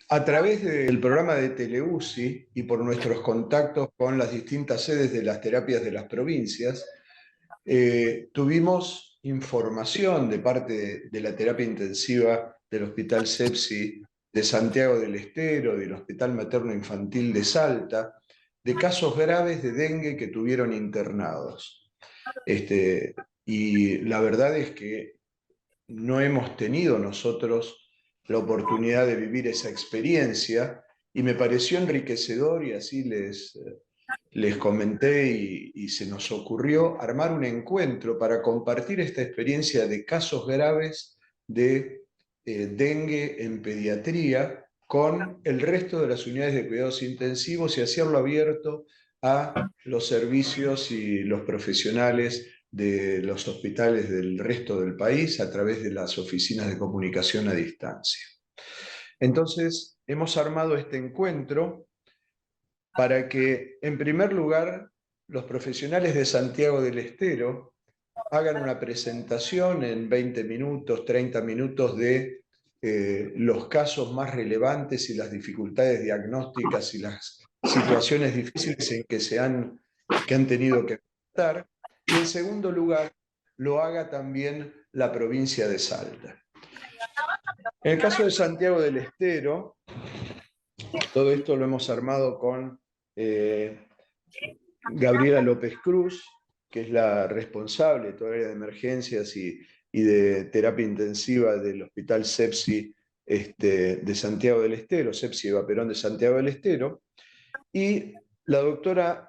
A través del programa de Teleuci y por nuestros contactos con las distintas sedes de las terapias de las provincias, tuvimos información de parte de la terapia intensiva del Hospital Sepsi de Santiago del Estero, del Hospital Materno Infantil de Salta, de casos graves de dengue que tuvieron internados. Y la verdad es que no hemos tenido nosotros la oportunidad de vivir esa experiencia y me pareció enriquecedor y así les comenté y se nos ocurrió armar un encuentro para compartir esta experiencia de casos graves de dengue en pediatría con el resto de las unidades de cuidados intensivos y hacerlo abierto a los servicios y los profesionales de los hospitales del resto del país a través de las oficinas de comunicación a distancia. Entonces, hemos armado este encuentro para que, en primer lugar, los profesionales de Santiago del Estero hagan una presentación en 20 minutos, 30 minutos de los casos más relevantes y las dificultades diagnósticas y las situaciones difíciles en que han tenido que enfrentar. Y en segundo lugar, lo haga también la provincia de Salta. En el caso de Santiago del Estero, todo esto lo hemos armado con Gabriela López Cruz, que es la responsable de toda el área de emergencias y de terapia intensiva del Hospital Sepsi de Santiago del Estero, Sepsi Eva Perón de Santiago del Estero, y la doctora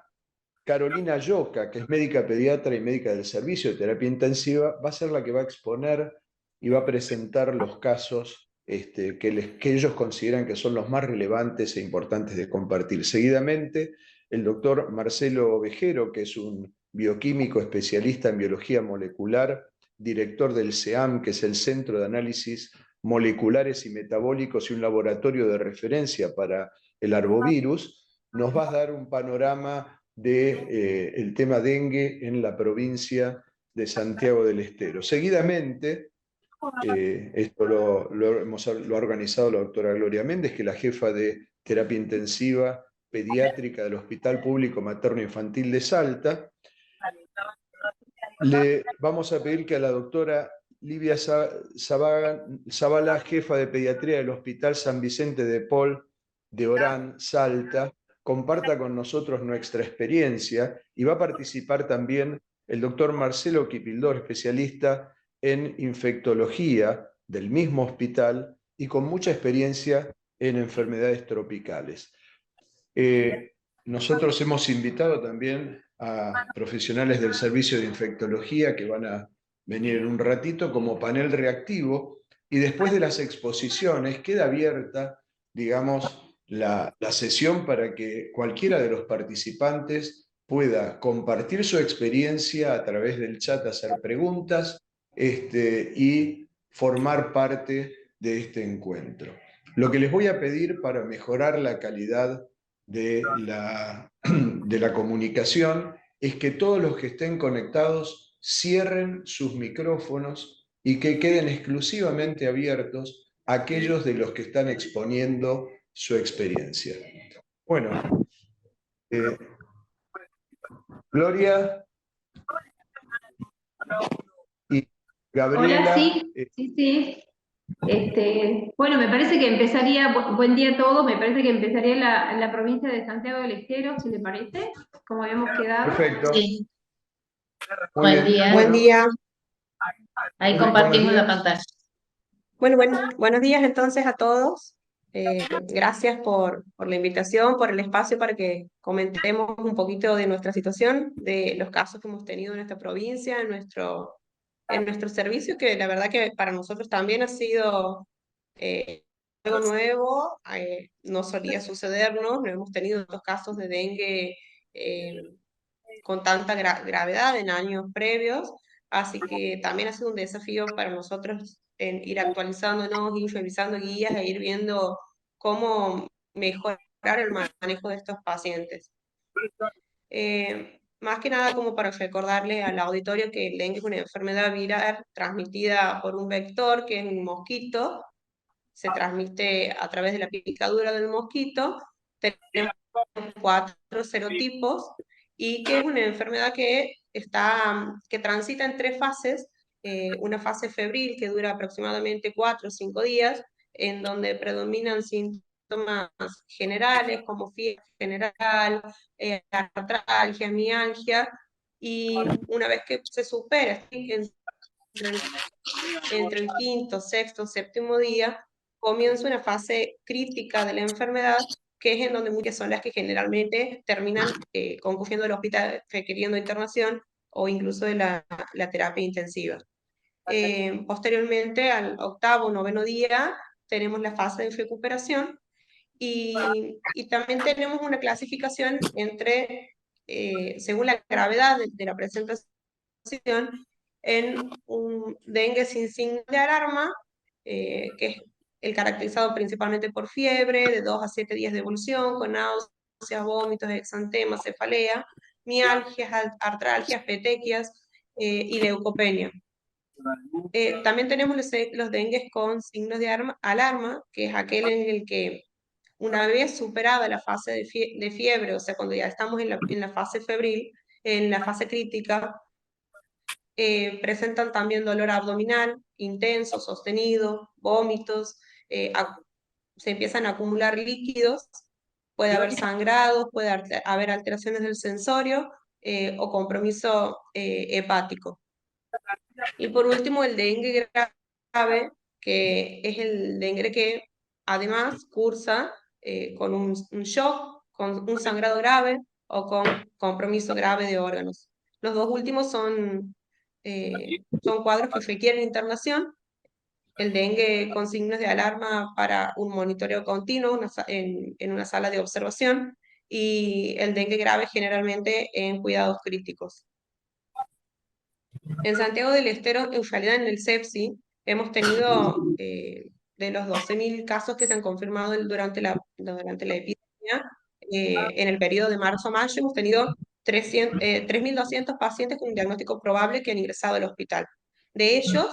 Carolina Yoca, que es médica pediatra y médica del servicio de terapia intensiva, va a ser la que va a exponer y va a presentar los casos que ellos consideran que son los más relevantes e importantes de compartir. Seguidamente, el doctor Marcelo Ovejero, que es un bioquímico especialista en biología molecular, director del CEAM, que es el Centro de Análisis Moleculares y Metabólicos y un laboratorio de referencia para el arbovirus, nos va a dar un panorama del tema dengue en la provincia de Santiago del Estero. Seguidamente, esto lo ha organizado la doctora Gloria Méndez, que es la jefa de terapia intensiva pediátrica del Hospital Público Materno Infantil de Salta. Le vamos a pedir que a la doctora Livia Zavala, jefa de pediatría del Hospital San Vicente de Paul de Orán, Salta, comparta con nosotros nuestra experiencia y va a participar también el doctor Marcelo Quipildor, especialista en infectología del mismo hospital y con mucha experiencia en enfermedades tropicales. Nosotros hemos invitado también a profesionales del servicio de infectología que van a venir en un ratito como panel reactivo y después de las exposiciones queda abierta, digamos, la sesión para que cualquiera de los participantes pueda compartir su experiencia a través del chat, hacer preguntas y formar parte de este encuentro. Lo que les voy a pedir para mejorar la calidad de la comunicación es que todos los que estén conectados cierren sus micrófonos y que queden exclusivamente abiertos aquellos de los que están exponiendo su experiencia. Bueno, Gloria y Hola, Gabriela. sí, sí, sí. Bueno, me parece que empezaría, buen día a todos, me parece que empezaría la provincia de Santiago del Estero, si le parece, como habíamos quedado. Perfecto. Sí, Muy buen bien. día. Buen Bueno, día. Ahí buenos compartimos la días. pantalla. Buenos días entonces a todos. Gracias por la invitación, por el espacio para que comentemos un poquito de nuestra situación, de los casos que hemos tenido en nuestra provincia, en nuestro servicio, que la verdad que para nosotros también ha sido algo nuevo, no solía sucedernos, no hemos tenido estos casos de dengue con tanta gravedad en años previos, así que también ha sido un desafío para nosotros en ir actualizándonos, ir revisando guías e ir viendo cómo mejorar el manejo de estos pacientes. Más que nada como para recordarle al auditorio que el dengue es una enfermedad viral transmitida por un vector que es un mosquito, se transmite a través de la picadura del mosquito. Tenemos 4 serotipos y que es una enfermedad que transita en 3 fases, una fase febril que dura aproximadamente 4 o 5 días, en donde predominan síntomas generales como fiebre general, artralgia, mialgia, y una vez que se supera entre el quinto, sexto, séptimo día, comienza una fase crítica de la enfermedad, que es en donde muchas son las que generalmente terminan concurriendo al hospital requiriendo internación o incluso de la terapia intensiva. Posteriormente, al octavo, noveno día, tenemos la fase de recuperación y también tenemos una clasificación entre, según la gravedad de la presentación, en un dengue sin signos de alarma, que es el caracterizado principalmente por fiebre, de 2 a 7 días de evolución, con náuseas, vómitos, exantema, cefalea, mialgias, artralgias, petequias y leucopenia. También tenemos los dengues con signos de alarma, que es aquel en el que una vez superada la fase de fiebre, o sea, cuando ya estamos en la fase febril, en la fase crítica, presentan también dolor abdominal intenso, sostenido, vómitos, se empiezan a acumular líquidos, puede haber sangrados, puede haber alteraciones del sensorio o compromiso hepático. Y por último, el dengue grave, que es el dengue que además cursa con un shock, con un sangrado grave o con compromiso grave de órganos. Los dos últimos son cuadros que requieren internación. El dengue con signos de alarma para un monitoreo continuo en una sala de observación, y el dengue grave generalmente en cuidados críticos. En Santiago del Estero, en realidad en el CEPSI, hemos tenido, de los 12.000 casos que se han confirmado durante la epidemia, en el periodo de marzo a mayo, hemos tenido 3.200 pacientes con un diagnóstico probable que han ingresado al hospital. De ellos,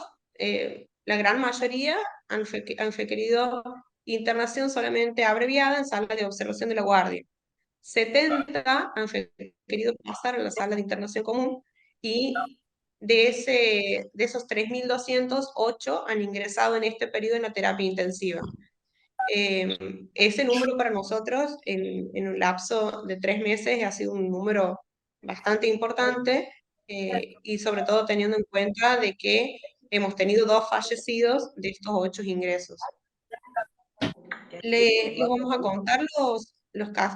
la gran mayoría han requerido internación solamente abreviada en sala de observación de la guardia. 70 han requerido pasar a la sala de internación común, y de esos 3.208 han ingresado en este periodo en la terapia intensiva. Ese número para nosotros en un lapso de 3 meses ha sido un número bastante importante, y sobre todo teniendo en cuenta de que hemos tenido 2 fallecidos de estos 8 ingresos. Les vamos a contar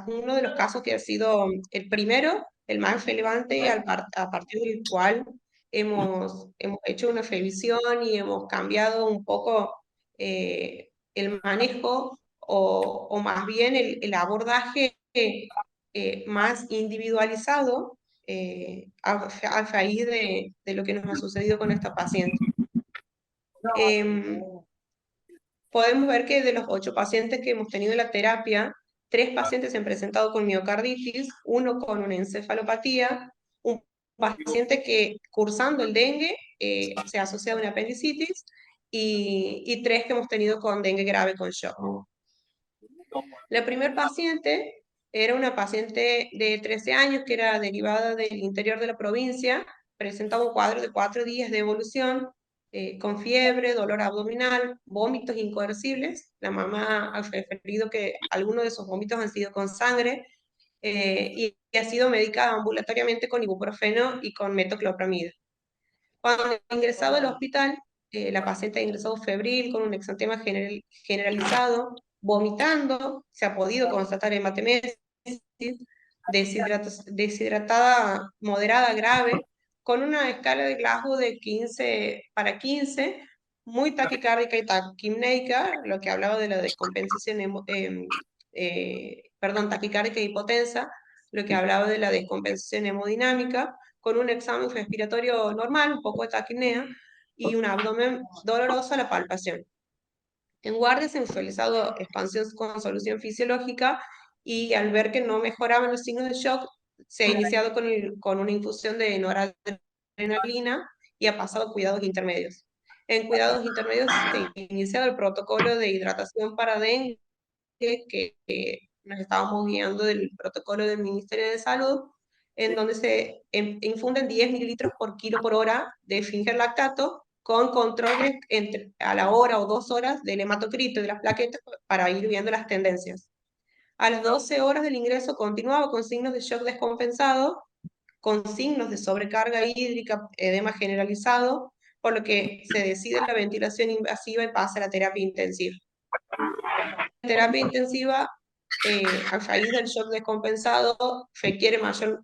uno de los casos que ha sido el primero, el más relevante, a partir del cual hemos hecho una revisión y hemos cambiado un poco el manejo o más bien el abordaje más individualizado a raíz de lo que nos ha sucedido con esta paciente. Podemos ver que de los 8 pacientes que hemos tenido en la terapia, 3 pacientes se han presentado con miocarditis, 1 con una encefalopatía, un paciente que cursando el dengue se ha asociado a una apendicitis, y 3 que hemos tenido con dengue grave con shock. La primer paciente era una paciente de 13 años que era derivada del interior de la provincia, presentaba un cuadro de 4 días de evolución, con fiebre, dolor abdominal, vómitos incoercibles. La mamá ha referido que algunos de esos vómitos han sido con sangre, y ha sido medicada ambulatoriamente con ibuprofeno y con metoclopramida. Cuando ha ingresado al hospital, la paciente ha ingresado febril, con un exantema generalizado, vomitando, se ha podido constatar hematemesis, deshidratada moderada grave, con una escala de Glasgow de 15/15, muy taquicárdica y taquipneica, lo que hablaba de la descompensación, taquicárdica y hipotensa, lo que hablaba de la descompensación hemodinámica, con un examen respiratorio normal, un poco de taquipnea, y un abdomen doloroso a la palpación. En guardia se han realizado expansión con solución fisiológica, y al ver que no mejoraban los signos de shock, se ha iniciado con una infusión de noradrenalina y ha pasado a cuidados intermedios. En cuidados intermedios se inicia el protocolo de hidratación para dengue, que nos estábamos guiando del protocolo del Ministerio de Salud, en donde se infunden 10 mililitros por kilo por hora de Finger lactato, con controles a la hora o 2 horas del hematocrito y de las plaquetas para ir viendo las tendencias. A las 12 horas del ingreso continuaba con signos de shock descompensado, con signos de sobrecarga hídrica, edema generalizado, por lo que se decide la ventilación invasiva y pasa a la terapia intensiva. La terapia intensiva, a raíz del shock descompensado, requiere mayor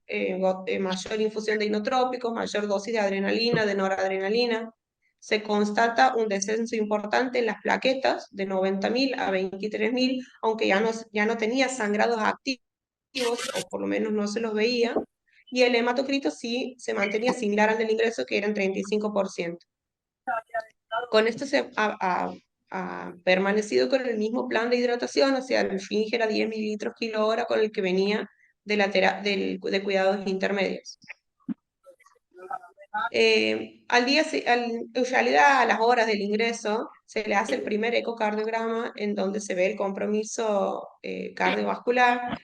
infusión de inotrópicos, mayor dosis de adrenalina, de noradrenalina. Se constata un descenso importante en las plaquetas, de 90.000 a 23.000, aunque ya no tenía sangrados activos, o por lo menos no se los veía, y el hematocrito sí se mantenía similar al del ingreso, que eran 35%. Con esto se ha permanecido con el mismo plan de hidratación, o sea, el Finger a 10 mililitros kilo hora con el que venía de cuidados intermedios. En realidad, a las horas del ingreso, se le hace el primer ecocardiograma en donde se ve el compromiso cardiovascular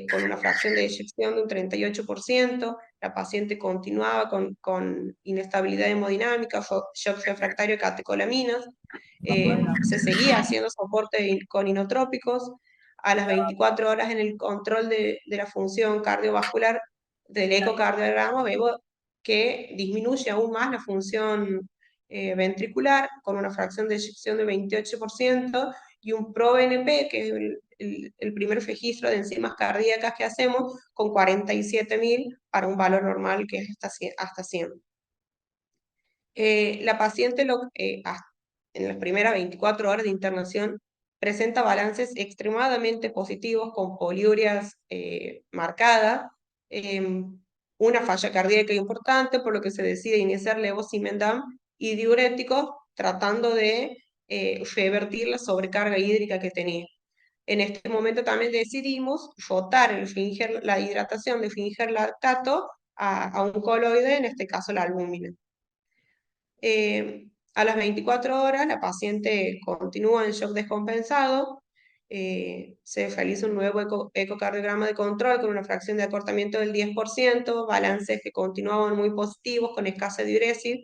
con una fracción de eyección de un 38%. La paciente continuaba con inestabilidad hemodinámica, shock refractario de catecolaminas. Se seguía haciendo soporte con inotrópicos. A las 24 horas, en el control de la función cardiovascular del ecocardiograma, vemos que disminuye aún más la función ventricular, con una fracción de eyección del 28%, y un ProBNP, que es el primer registro de enzimas cardíacas que hacemos, con 47.000 para un valor normal que es hasta 100. La paciente en las primeras 24 horas de internación presenta balances extremadamente positivos, con poliurias marcadas, una falla cardíaca importante, por lo que se decide iniciar levosimendan y diuréticos, tratando de revertir la sobrecarga hídrica que tenía. En este momento también decidimos rotar la hidratación de Finger lactato a un coloide, en este caso la albúmina. A las 24 horas, la paciente continúa en shock descompensado. Se realiza un nuevo ecocardiograma de control con una fracción de acortamiento del 10%, balances que continuaban muy positivos con escasa diuresis,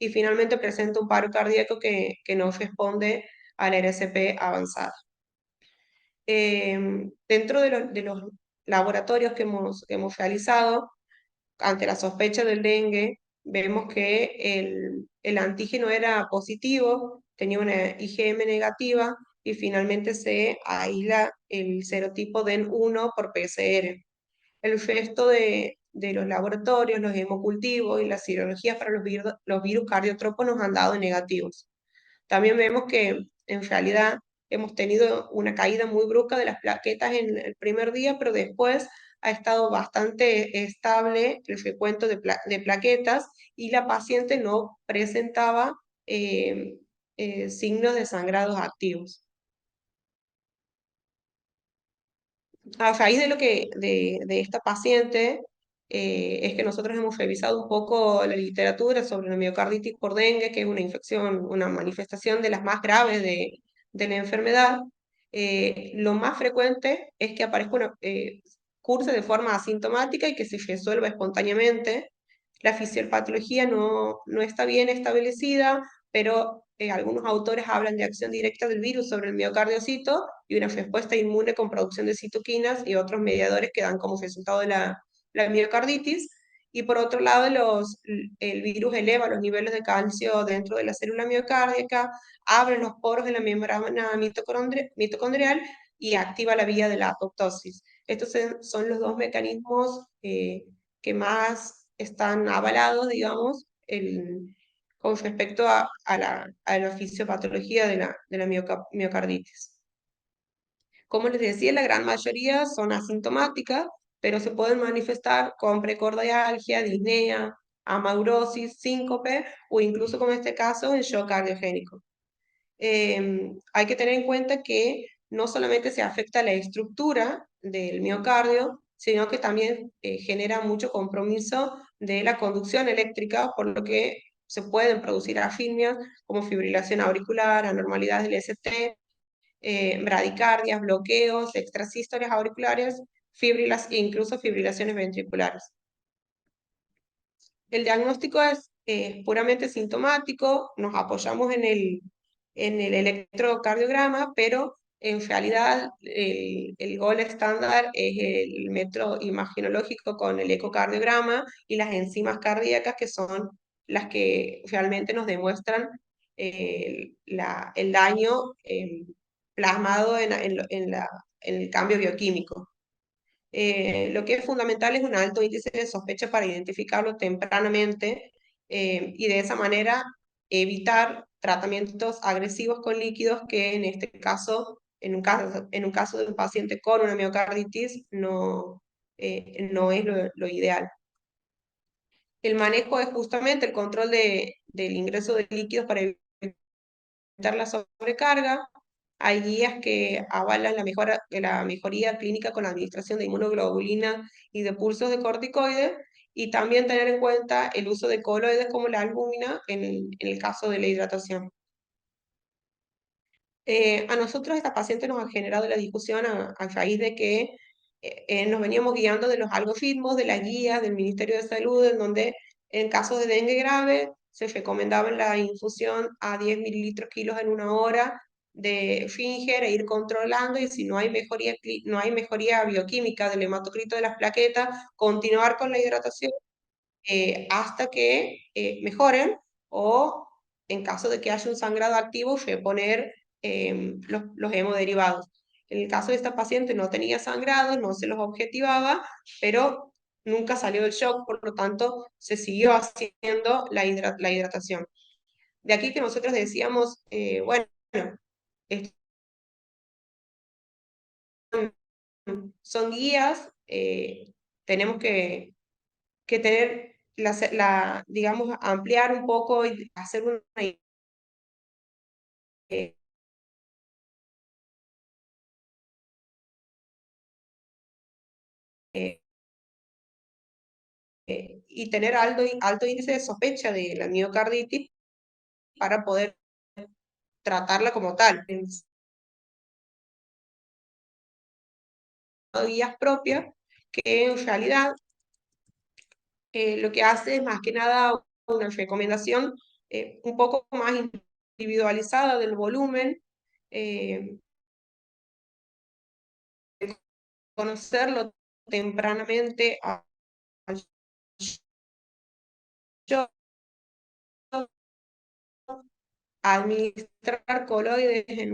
y finalmente presenta un paro cardíaco que no responde a la RCP avanzada. Dentro de los laboratorios que hemos realizado, ante la sospecha del dengue, vemos que el antígeno era positivo, tenía una IgM negativa, y finalmente se aísla el serotipo DEN1 por PCR. El resto de los laboratorios, los hemocultivos y las cirugías para los virus cardiotropos nos han dado negativos. También vemos que en realidad hemos tenido una caída muy brusca de las plaquetas en el primer día, pero después ha estado bastante estable el recuento de plaquetas, y la paciente no presentaba signos de sangrados activos. A raíz de esta paciente, es que nosotros hemos revisado un poco la literatura sobre la miocarditis por dengue, que es una infección, una manifestación de las más graves de la enfermedad. Lo más frecuente es que aparezca curse de forma asintomática y que se resuelva espontáneamente. La fisiopatología no está bien establecida, pero algunos autores hablan de acción directa del virus sobre el miocardiocito y una respuesta inmune con producción de citoquinas y otros mediadores que dan como resultado de la miocarditis. Y por otro lado, el virus eleva los niveles de calcio dentro de la célula miocárdica, abre los poros de la membrana mitocondrial y activa la vía de la apoptosis. Estos son los dos mecanismos que más están avalados, digamos, con respecto a la fisiopatología de la miocarditis. Como les decía, la gran mayoría son asintomáticas, pero se pueden manifestar con precordialgia, disnea, amaurosis, síncope, o incluso, como en este caso, en shock cardiogénico. Hay que tener en cuenta que no solamente se afecta la estructura del miocardio, sino que también genera mucho compromiso de la conducción eléctrica, por lo que se pueden producir arritmias como fibrilación auricular, anormalidades del ST, bradicardias, bloqueos, extrasístoles auriculares, e incluso fibrilaciones ventriculares. El diagnóstico es puramente sintomático, nos apoyamos en el electrocardiograma, pero en realidad el gol estándar es el metro imaginológico con el ecocardiograma y las enzimas cardíacas, que son las que realmente nos demuestran el daño plasmado en el cambio bioquímico. Lo que es fundamental es un alto índice de sospecha para identificarlo tempranamente y de esa manera evitar tratamientos agresivos con líquidos que en este caso, en un caso de un paciente con una miocarditis, no es lo ideal. El manejo es justamente el control del ingreso de líquidos para evitar la sobrecarga. Hay guías que avalan la mejoría clínica con la administración de inmunoglobulina y de pulsos de corticoides, y también tener en cuenta el uso de coloides como la albúmina en el caso de la hidratación. A nosotros esta paciente nos ha generado la discusión a raíz de que nos veníamos guiando de los algoritmos, de las guías del Ministerio de Salud, en donde en casos de dengue grave se recomendaba la infusión a 10 mililitros kilos en una hora de Finger e ir controlando, y si no hay mejoría bioquímica del hematocrito de las plaquetas, continuar con la hidratación hasta que mejoren, o en caso de que haya un sangrado activo, reponer los hemoderivados. En el caso de esta paciente no tenía sangrado, no se los objetivaba, pero nunca salió del shock, por lo tanto se siguió haciendo la hidratación. De aquí que nosotros decíamos, bueno, son guías, tenemos que tener, digamos, ampliar un poco y hacer una eh, eh, y tener alto índice de sospecha de la miocarditis para poder tratarla como tal. Guías propias que en realidad lo que hace es más que nada una recomendación un poco más individualizada del volumen, conocerlo tempranamente al shock, administrar coloides en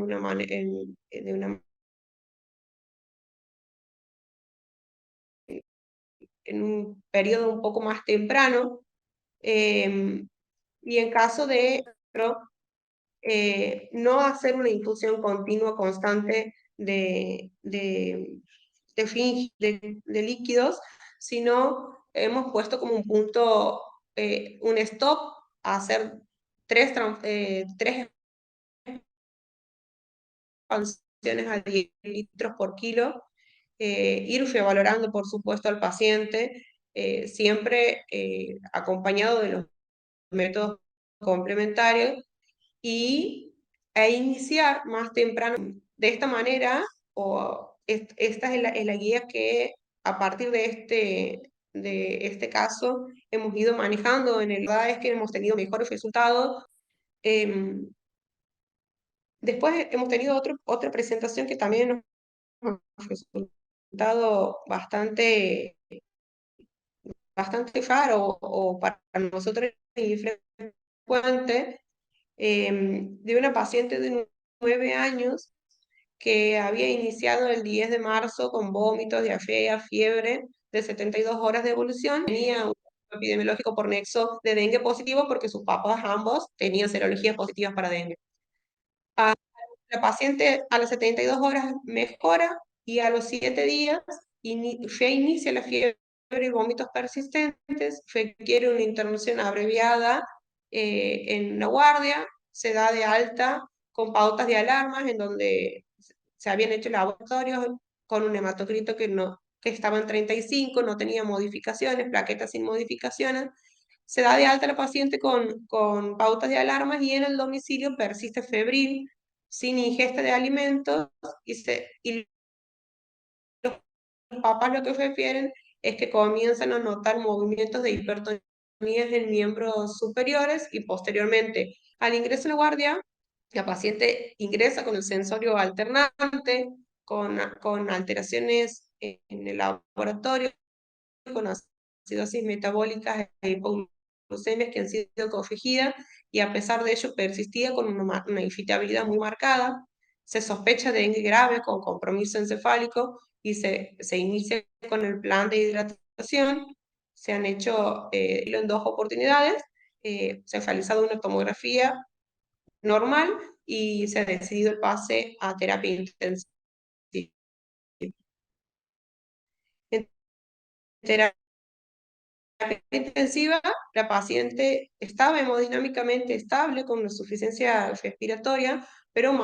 un periodo un poco más temprano, y en caso de no hacer una infusión continua, constante de líquidos, sino hemos puesto como un punto, un stop, a hacer tres expansiones a 10 litros por kilo, ir revalorando, por supuesto, al paciente, siempre acompañado de los métodos complementarios, e iniciar más temprano. De esta manera, esta es la guía que a partir de este caso hemos ido manejando. En el verdad es que hemos tenido mejores resultados. Después hemos tenido otra presentación que también nos ha resultado bastante raro, o para nosotros infrecuente, de una paciente de 9 años que había iniciado el 10 de marzo con vómitos, diarrea, fiebre de 72 horas de evolución. Tenía un epidemiológico por nexo de dengue positivo porque sus papás ambos tenían serologías positivas para dengue. La paciente a las 72 horas mejora, y a los 7 días reinicia la fiebre y vómitos persistentes, requiere una internación abreviada en la guardia, se da de alta con pautas de alarmas en donde se habían hecho laboratorios con un hematocrito que estaba en 35, no tenía modificaciones, plaquetas sin modificaciones, se da de alta a la paciente con pautas de alarmas y en el domicilio persiste febril, sin ingesta de alimentos, y los papás lo que refieren es que comienzan a notar movimientos de hipertonía en miembros superiores y posteriormente al ingreso en la guardia, la paciente ingresa con el sensorio alternante, con alteraciones en el laboratorio, con acidosis metabólicas e hipoglucemias que han sido corregidas y a pesar de ello persistía con una irritabilidad muy marcada. Se sospecha de dengue grave con compromiso encefálico y se inicia con el plan de hidratación. Se han hecho en 2 oportunidades, se ha realizado una tomografía normal y se ha decidido el pase a terapia intensiva. En terapia intensiva, la paciente estaba hemodinámicamente estable con una suficiencia respiratoria, pero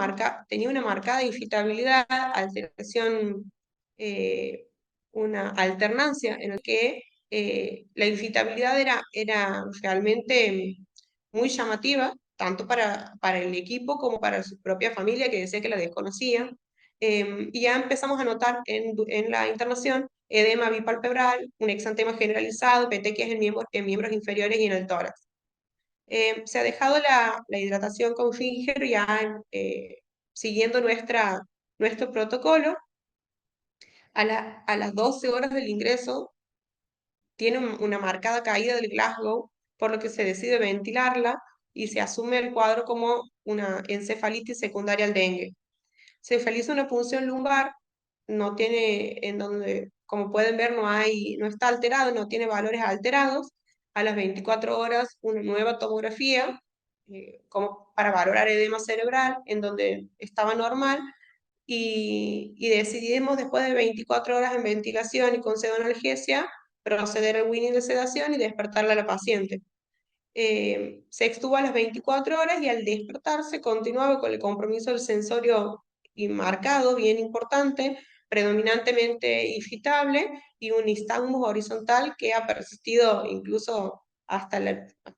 tenía una marcada irritabilidad, alteración, una alternancia en la que la irritabilidad era realmente muy llamativa, tanto para el equipo como para su propia familia, que decía que la desconocía. Y ya empezamos a notar en la internación edema bipalpebral, un exantema generalizado, petequias en miembros inferiores y en el tórax. Se ha dejado la hidratación con Finger ya siguiendo nuestro protocolo. A las 12 horas del ingreso tiene una marcada caída del Glasgow, por lo que se decide ventilarla y se asume el cuadro como una encefalitis secundaria al dengue. Se realiza una punción lumbar, no tiene, en donde, como pueden ver, no está alterado, no tiene valores alterados. A las 24 horas, una nueva tomografía, como para valorar edema cerebral, en donde estaba normal, y decidimos después de 24 horas en ventilación y con pseudoanalgesia, proceder al winning de sedación y despertarla a la paciente. Se extuvo a las 24 horas y al despertarse continuaba con el compromiso del sensorio marcado, bien importante, predominantemente irritable y un nistagmus horizontal que ha persistido incluso hasta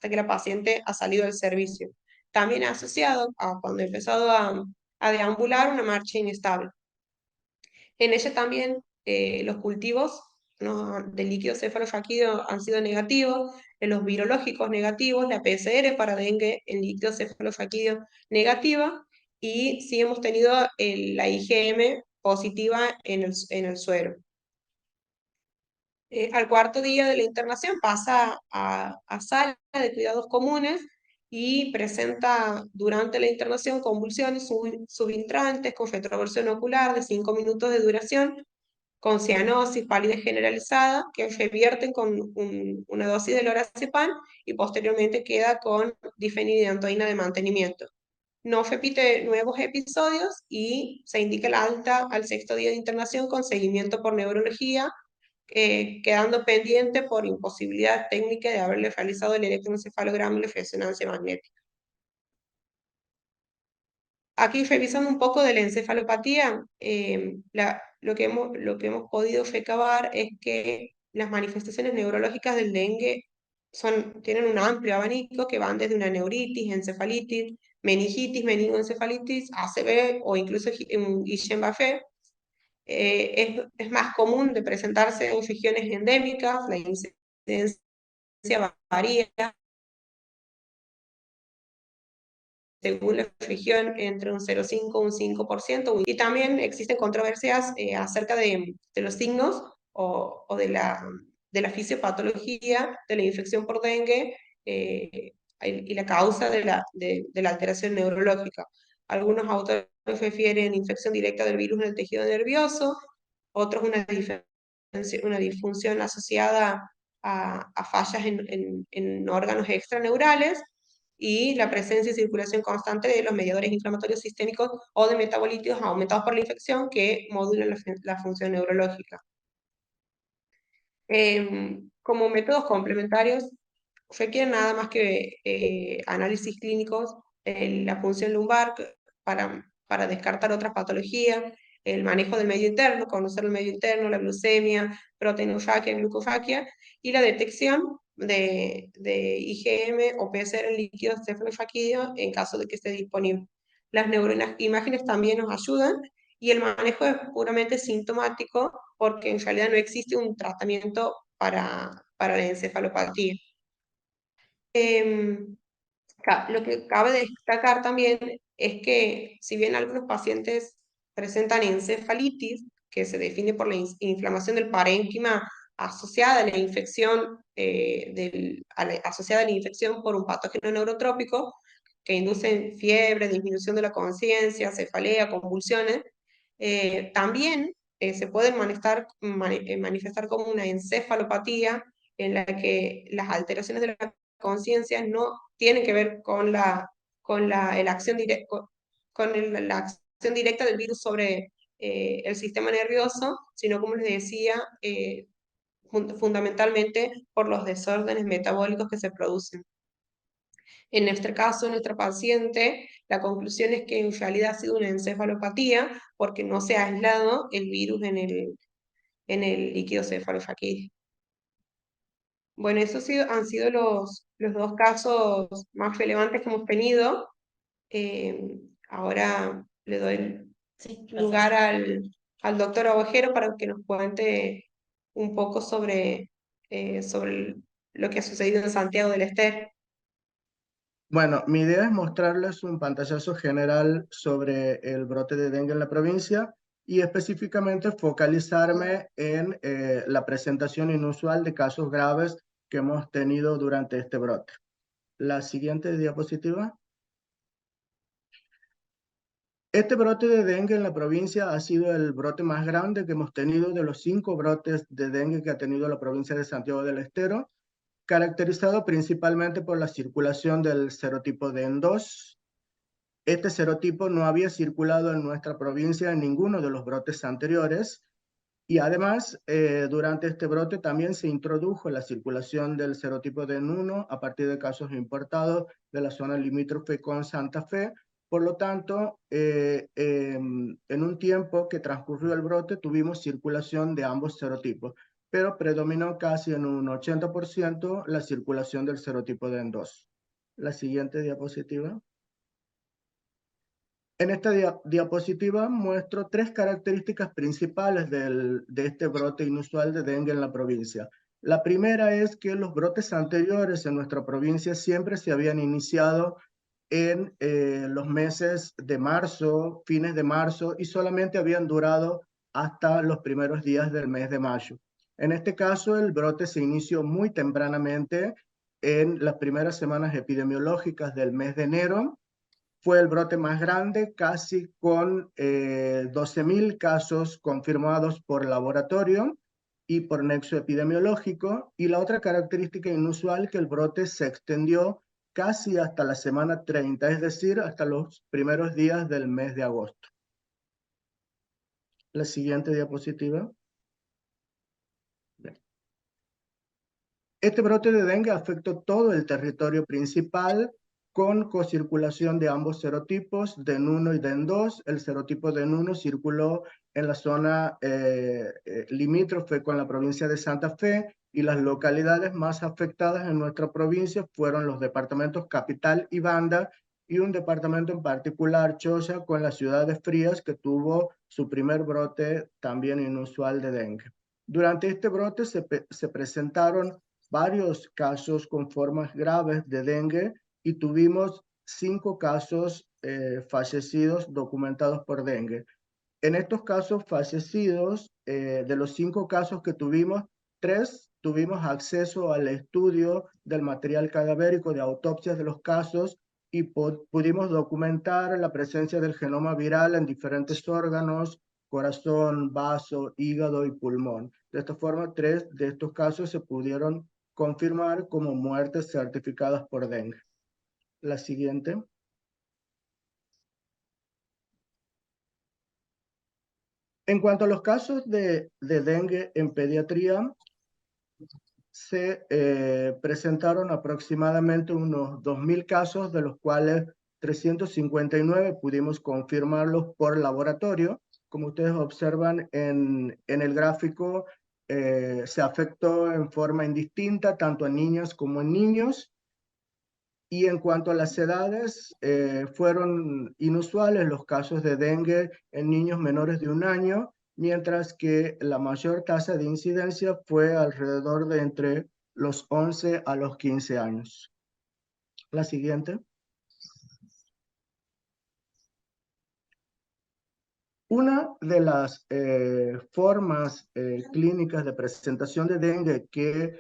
que la paciente ha salido del servicio. También asociado a cuando ha empezado a deambular una marcha inestable. En ella también los cultivos del líquido cefalorraquídeo han sido negativos, en los virológicos negativos, la PCR para dengue en líquido cefalorraquídeo negativa, y sí hemos tenido la IgM positiva en el suero. Al cuarto día de la internación pasa a sala de cuidados comunes y presenta durante la internación convulsiones subintraantes con retroversión ocular de 5 minutos de duración, con cianosis, palidez generalizada, que revierten con una dosis de lorazepam y posteriormente queda con difenidantoína de mantenimiento. No repite nuevos episodios y se indica la alta al 6º día de internación con seguimiento por neurología, quedando pendiente por imposibilidad técnica de haberle realizado el electroencefalograma y la resonancia magnética. Aquí, revisando un poco de la encefalopatía, lo que hemos podido recabar es que las manifestaciones neurológicas del dengue tienen un amplio abanico que van desde una neuritis, encefalitis, meningitis, meningoencefalitis, ACV o incluso Guillain-Barré. Es más común de presentarse en regiones endémicas, la incidencia varía según la región entre un 0,5 y un 5%, y también existen controversias acerca de los signos o de la fisiopatología de la infección por dengue y la causa de la alteración neurológica. Algunos autores refieren infección directa del virus en el tejido nervioso, otros una disfunción asociada a fallas en órganos extraneurales, y la presencia y circulación constante de los mediadores inflamatorios sistémicos o de metabolitos aumentados por la infección que modulan la función neurológica. Como métodos complementarios, requieren nada más que análisis clínicos, la función lumbar para descartar otras patologías, el manejo del medio interno, conocer el medio interno, la glucemia, proteinuria, glucofagia, y la detección de IgM o PCR en líquido cefalorraquídeo en caso de que esté disponible. Las neuroimágenes también nos ayudan y el manejo es puramente sintomático porque en realidad no existe un tratamiento para la encefalopatía. Lo que cabe destacar también es que si bien algunos pacientes presentan encefalitis, que se define por la inflamación del parénquima asociada a la infección, asociada a la infección por un patógeno neurotrópico, que inducen fiebre, disminución de la conciencia, cefalea, convulsiones, también se pueden manifestar como una encefalopatía en la que las alteraciones de la conciencia no tienen que ver con la acción la acción directa del virus sobre el sistema nervioso, sino como les decía, fundamentalmente por los desórdenes metabólicos que se producen. En nuestro caso, nuestra paciente, la conclusión es que en realidad ha sido una encefalopatía porque no se ha aislado el virus en el líquido cefalorraquídeo. Bueno, esos han sido los dos casos más relevantes que hemos tenido. Ahora le doy lugar al doctor Ovejero para que nos cuente un poco sobre lo que ha sucedido en Santiago del Estero. Bueno, mi idea es mostrarles un pantallazo general sobre el brote de dengue en la provincia y específicamente focalizarme en la presentación inusual de casos graves que hemos tenido durante este brote. La siguiente diapositiva. Este brote de dengue en la provincia ha sido el brote más grande que hemos tenido de los 5 brotes de dengue que ha tenido la provincia de Santiago del Estero, caracterizado principalmente por la circulación del serotipo DEN2. Este serotipo no había circulado en nuestra provincia en ninguno de los brotes anteriores y además durante este brote también se introdujo la circulación del serotipo DEN1 a partir de casos importados de la zona limítrofe con Santa Fe. Por lo tanto, en un tiempo que transcurrió el brote tuvimos circulación de ambos serotipos, pero predominó casi en un 80% la circulación del serotipo DEN2. La siguiente diapositiva. En esta diapositiva muestro 3 características principales de este brote inusual de dengue en la provincia. La primera es que los brotes anteriores en nuestra provincia siempre se habían iniciado en los meses de marzo, fines de marzo, y solamente habían durado hasta los primeros días del mes de mayo. En este caso, el brote se inició muy tempranamente en las primeras semanas epidemiológicas del mes de enero. Fue el brote más grande, casi con 12.000 casos confirmados por laboratorio y por nexo epidemiológico. Y la otra característica inusual, que el brote se extendió casi hasta la semana 30, es decir, hasta los primeros días del mes de agosto. La siguiente diapositiva. Bien. Este brote de dengue afectó todo el territorio principal con cocirculación de ambos serotipos, DEN1 y DEN2. El serotipo DEN1 circuló en la zona limítrofe con la provincia de Santa Fe y las localidades más afectadas en nuestra provincia fueron los departamentos Capital y Banda y un departamento en particular, Choya, con las ciudades frías, que tuvo su primer brote también inusual de dengue. Durante este brote se presentaron varios casos con formas graves de dengue y tuvimos 5 casos fallecidos documentados por dengue. En estos casos fallecidos, de los 5 casos que tuvimos, 3 tuvimos acceso al estudio del material cadavérico de autopsias de los casos y pudimos documentar la presencia del genoma viral en diferentes órganos, corazón, vaso, hígado y pulmón. De esta forma, 3 de estos casos se pudieron confirmar como muertes certificadas por dengue. La siguiente. En cuanto a los casos de dengue en pediatría, se presentaron aproximadamente unos 2.000 casos, de los cuales 359 pudimos confirmarlos por laboratorio. Como ustedes observan en el gráfico, se afectó en forma indistinta tanto en niñas como en niños. Y en cuanto a las edades, fueron inusuales los casos de dengue en niños menores de 1 año, mientras que la mayor tasa de incidencia fue alrededor de entre los 11 a los 15 años. La siguiente. Una de las formas clínicas de presentación de dengue que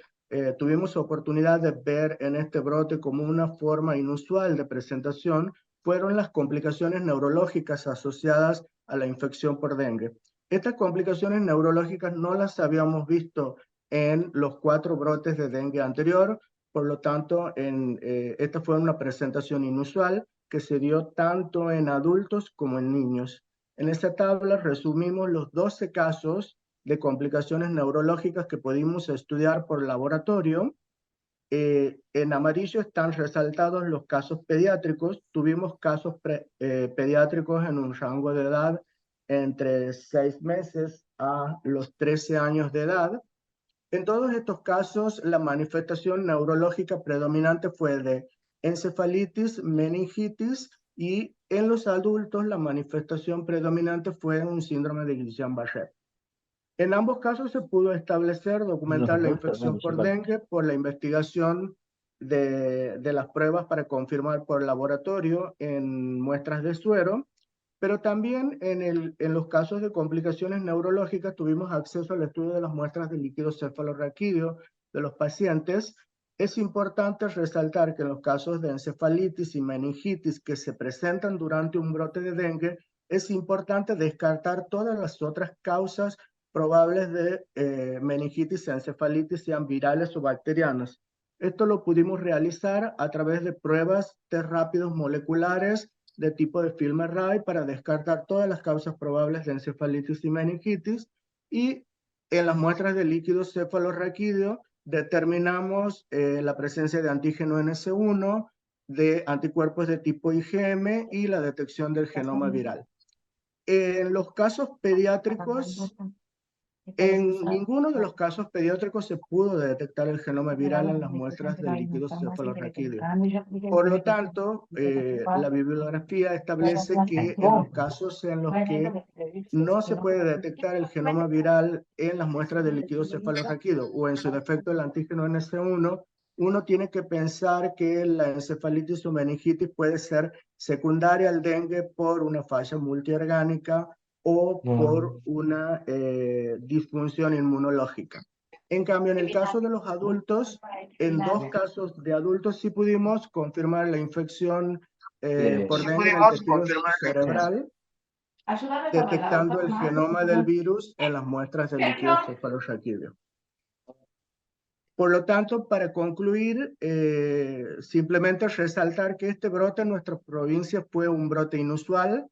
tuvimos oportunidad de ver en este brote como una forma inusual de presentación fueron las complicaciones neurológicas asociadas a la infección por dengue. Estas complicaciones neurológicas no las habíamos visto en los 4 brotes de dengue anterior, por lo tanto, esta fue una presentación inusual que se dio tanto en adultos como en niños. En esta tabla resumimos los 12 casos de complicaciones neurológicas que pudimos estudiar por laboratorio. En amarillo están resaltados los casos pediátricos. Tuvimos casos pediátricos en un rango de edad entre 6 meses a los 13 años de edad. En todos estos casos, la manifestación neurológica predominante fue de encefalitis, meningitis, y en los adultos la manifestación predominante fue un síndrome de Guillain-Barré. En ambos casos se pudo documentar la infección por dengue por la investigación de las pruebas para confirmar por laboratorio en muestras de suero, pero también en los casos de complicaciones neurológicas tuvimos acceso al estudio de las muestras de líquido cefalorraquídeo de los pacientes. Es importante resaltar que en los casos de encefalitis y meningitis que se presentan durante un brote de dengue, es importante descartar todas las otras causas probables de meningitis y encefalitis, sean virales o bacterianas. Esto lo pudimos realizar a través de pruebas test rápidos moleculares de tipo de film array para descartar todas las causas probables de encefalitis y meningitis, y en las muestras de líquido cefalorraquídeo determinamos la presencia de antígeno NS1, de anticuerpos de tipo IgM y la detección del genoma viral. En los casos pediátricos, en ninguno de los casos pediátricos se pudo detectar el genoma viral en las muestras de líquido cefalorraquídeo. Por lo tanto, la bibliografía establece que en los casos en los que no se puede detectar el genoma viral en las muestras de líquido cefalorraquídeo o en su defecto el antígeno NS1, uno tiene que pensar que la encefalitis o meningitis puede ser secundaria al dengue por una falla multiorgánica o por una disfunción inmunológica. En cambio, en el caso de los adultos, en 2 casos de adultos sí pudimos confirmar la infección por dengue en el tejido cerebral, detectando el genoma del virus en las muestras de líquido cefalorraquídeo. Por lo tanto, para concluir, simplemente resaltar que este brote en nuestra provincia fue un brote inusual,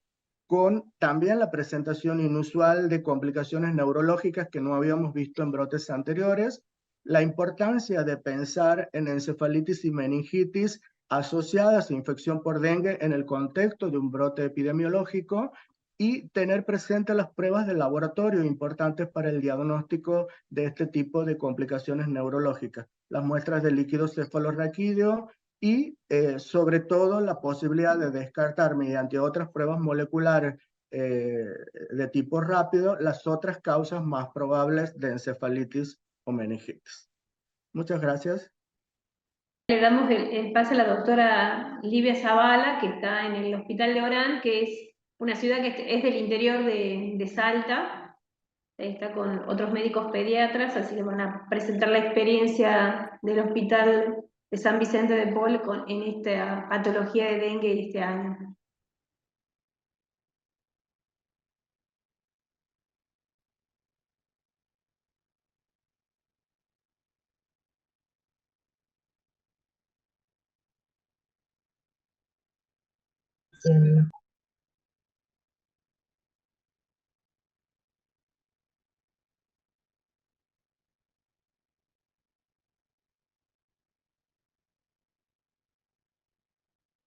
con también la presentación inusual de complicaciones neurológicas que no habíamos visto en brotes anteriores, la importancia de pensar en encefalitis y meningitis asociadas a infección por dengue en el contexto de un brote epidemiológico, y tener presente las pruebas de laboratorio importantes para el diagnóstico de este tipo de complicaciones neurológicas, las muestras de líquido cefalorraquídeo y sobre todo la posibilidad de descartar mediante otras pruebas moleculares de tipo rápido las otras causas más probables de encefalitis o meningitis. Muchas gracias. Le damos el pase a la doctora Livia Zavala, que está en el Hospital de Orán, que es una ciudad que es del interior de Salta. Está con otros médicos pediatras, así que van a presentar la experiencia del Hospital de San Vicente de Paul en esta patología de dengue este año. Sí.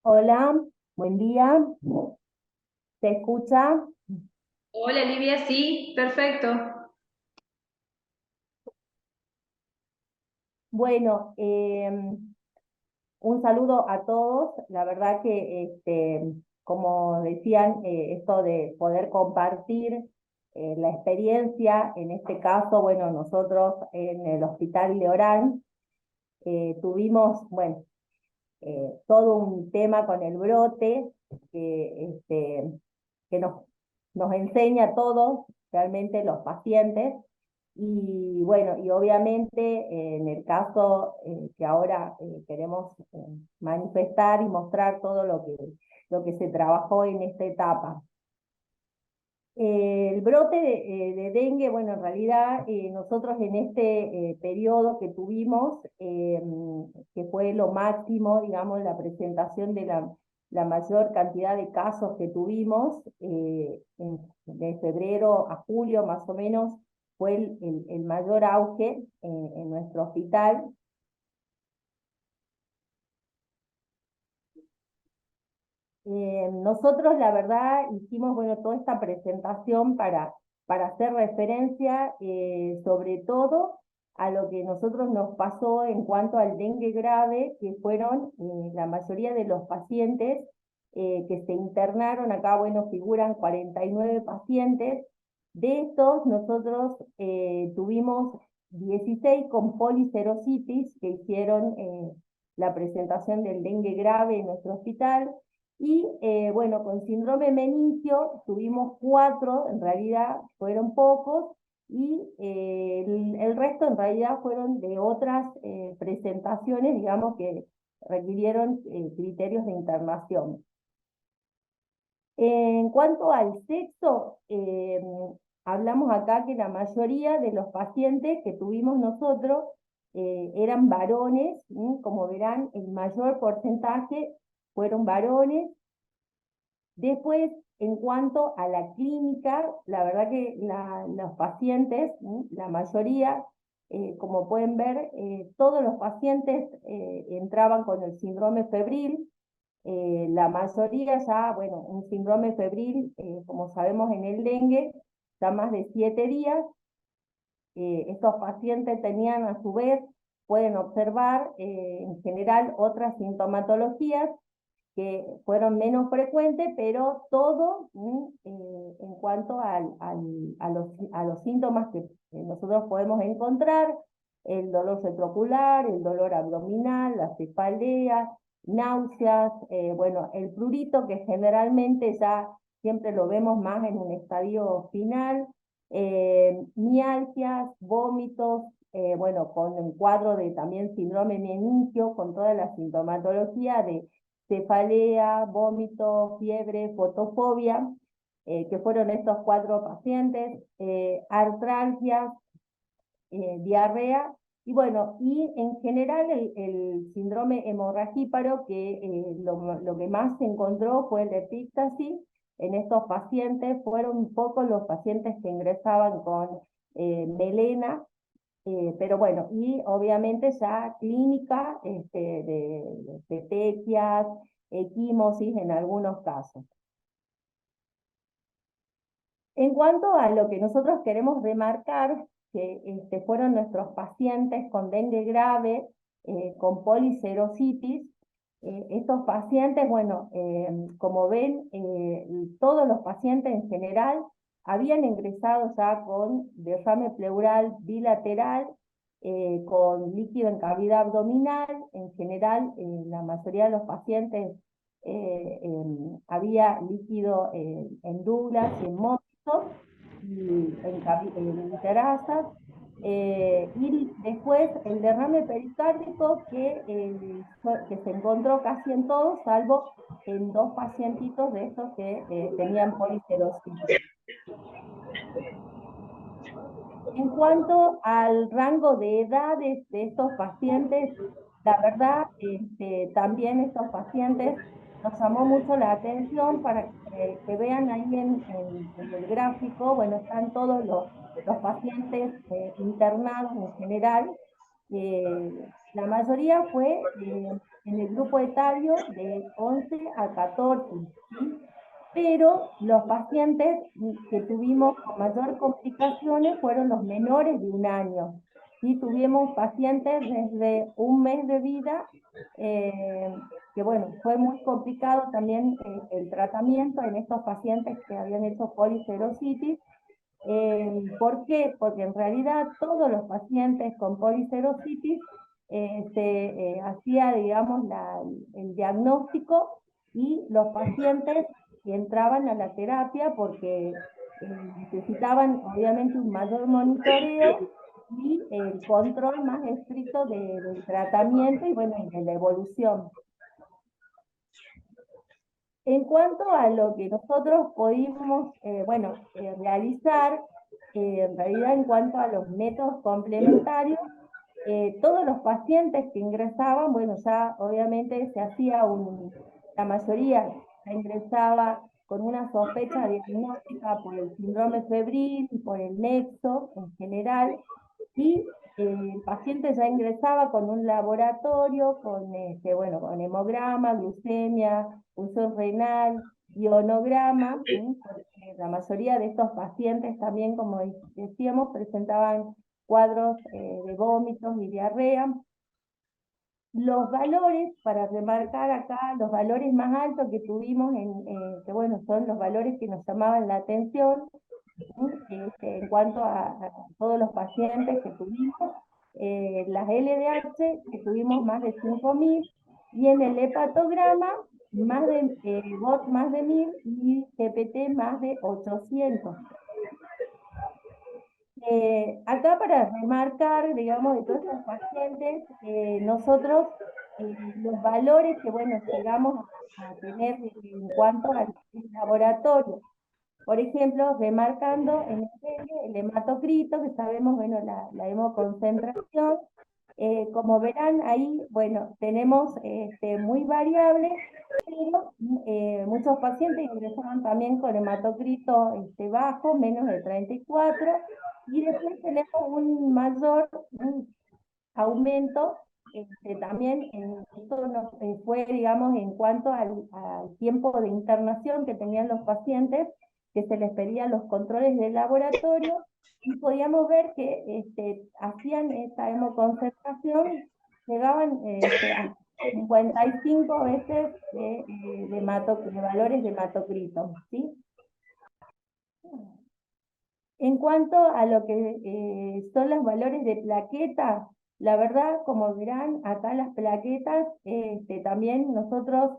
Hola, buen día. ¿Se escucha? Hola Livia, sí, perfecto. Bueno, un saludo a todos. La verdad que, como decían, esto de poder compartir la experiencia, en este caso, bueno, nosotros en el Hospital de Orán tuvimos, bueno, todo un tema con el brote que nos enseña a todos, realmente los pacientes, y bueno, y obviamente en el caso que ahora queremos manifestar y mostrar todo lo que se trabajó en esta etapa. El brote de dengue, bueno, en realidad nosotros en este periodo que tuvimos, que fue lo máximo, digamos, la presentación de la mayor cantidad de casos que tuvimos, de febrero a julio más o menos, fue el mayor auge en nuestro hospital. Nosotros, la verdad, hicimos, bueno, toda esta presentación para hacer referencia, sobre todo, a lo que nosotros nos pasó en cuanto al dengue grave, que fueron la mayoría de los pacientes que se internaron. Acá, bueno, figuran 49 pacientes. De estos, nosotros tuvimos 16 con policerositis que hicieron la presentación del dengue grave en nuestro hospital. Y bueno, con síndrome menincio tuvimos 4, en realidad fueron pocos, y el resto en realidad fueron de otras presentaciones, digamos, que requirieron criterios de internación. En cuanto al sexo, hablamos acá que la mayoría de los pacientes que tuvimos nosotros eran varones, como verán, el mayor porcentaje fueron varones. Después, en cuanto a la clínica, la verdad que los pacientes, la mayoría, como pueden ver, todos los pacientes entraban con el síndrome febril. La mayoría ya, bueno, un síndrome febril, como sabemos en el dengue, ya más de 7 días. Estos pacientes tenían a su vez, pueden observar en general otras sintomatologías que fueron menos frecuentes, pero todo en cuanto a los síntomas que nosotros podemos encontrar: el dolor retroocular, el dolor abdominal, la cefalea, náuseas, bueno, el prurito, que generalmente ya siempre lo vemos más en un estadio final, mialgias, vómitos, bueno, con el cuadro de también síndrome menincio, con toda la sintomatología de cefalea, vómito, fiebre, fotofobia, que fueron estos 4 pacientes, artralgias, diarrea, y bueno, y en general el síndrome hemorragíparo, que lo que más se encontró fue el epíctasis. En estos pacientes fueron pocos los pacientes que ingresaban con melena, pero bueno, y obviamente ya clínica de petequias, equimosis en algunos casos. En cuanto a lo que nosotros queremos remarcar, que fueron nuestros pacientes con dengue grave, con policerositis. Estos pacientes, bueno, como ven, todos los pacientes en general habían ingresado ya con derrame pleural bilateral, con líquido en cavidad abdominal. En general, la mayoría de los pacientes había líquido en Douglas y en Monson, y en terrazas, y después el derrame pericárdico que se encontró casi en todos, salvo en 2 pacientitos de estos que tenían policerositis. En cuanto al rango de edades de estos pacientes, la verdad, también estos pacientes nos llamó mucho la atención para que vean ahí en el gráfico. Bueno, están todos los pacientes internados en general. La mayoría fue en el grupo etario de 11 a 14, ¿sí? Pero los pacientes que tuvimos con mayor complicaciones fueron los menores de 1 año. Sí, tuvimos pacientes desde un mes de vida, que bueno, fue muy complicado también el tratamiento en estos pacientes que habían hecho policerositis. ¿Por qué? Porque en realidad todos los pacientes con policerositis se hacía, digamos, el diagnóstico, y los pacientes que entraban a la terapia porque necesitaban obviamente un mayor monitoreo y el control más estricto del tratamiento y bueno, y de la evolución. En cuanto a lo que nosotros pudimos realizar, en realidad en cuanto a los métodos complementarios, todos los pacientes que ingresaban, bueno, ya obviamente se hacía la mayoría ya ingresaba con una sospecha diagnóstica por el síndrome febril y por el nexo en general, y el paciente ya ingresaba con un laboratorio, con hemograma, glucemia, función renal, ionograma, porque la mayoría de estos pacientes también, como decíamos, presentaban cuadros de vómitos y diarrea. Los valores, para remarcar acá, los valores más altos que tuvimos, que bueno, son los valores que nos llamaban la atención, en cuanto a todos los pacientes que tuvimos, las LDH, que tuvimos más de 5.000, y en el hepatograma, BOT más de 1.000 y GPT más de 800. Acá para remarcar, digamos, de todos estos pacientes, nosotros los valores que, bueno, llegamos a tener en cuanto al laboratorio. Por ejemplo, remarcando en el hematocrito, que sabemos, bueno, la hemoconcentración. Como verán ahí, bueno, tenemos muy variables, pero muchos pacientes ingresaban también con hematocrito bajo, menos de 34, y después tenemos un mayor aumento también, esto fue, digamos, en cuanto al tiempo de internación que tenían los pacientes, que se les pedían los controles de laboratorio, y podíamos ver que hacían esta hemoconcentración, llegaban a 55 veces de valores de hematocrito, ¿sí? En cuanto a lo que son los valores de plaquetas, la verdad, como verán, acá las plaquetas, también nosotros,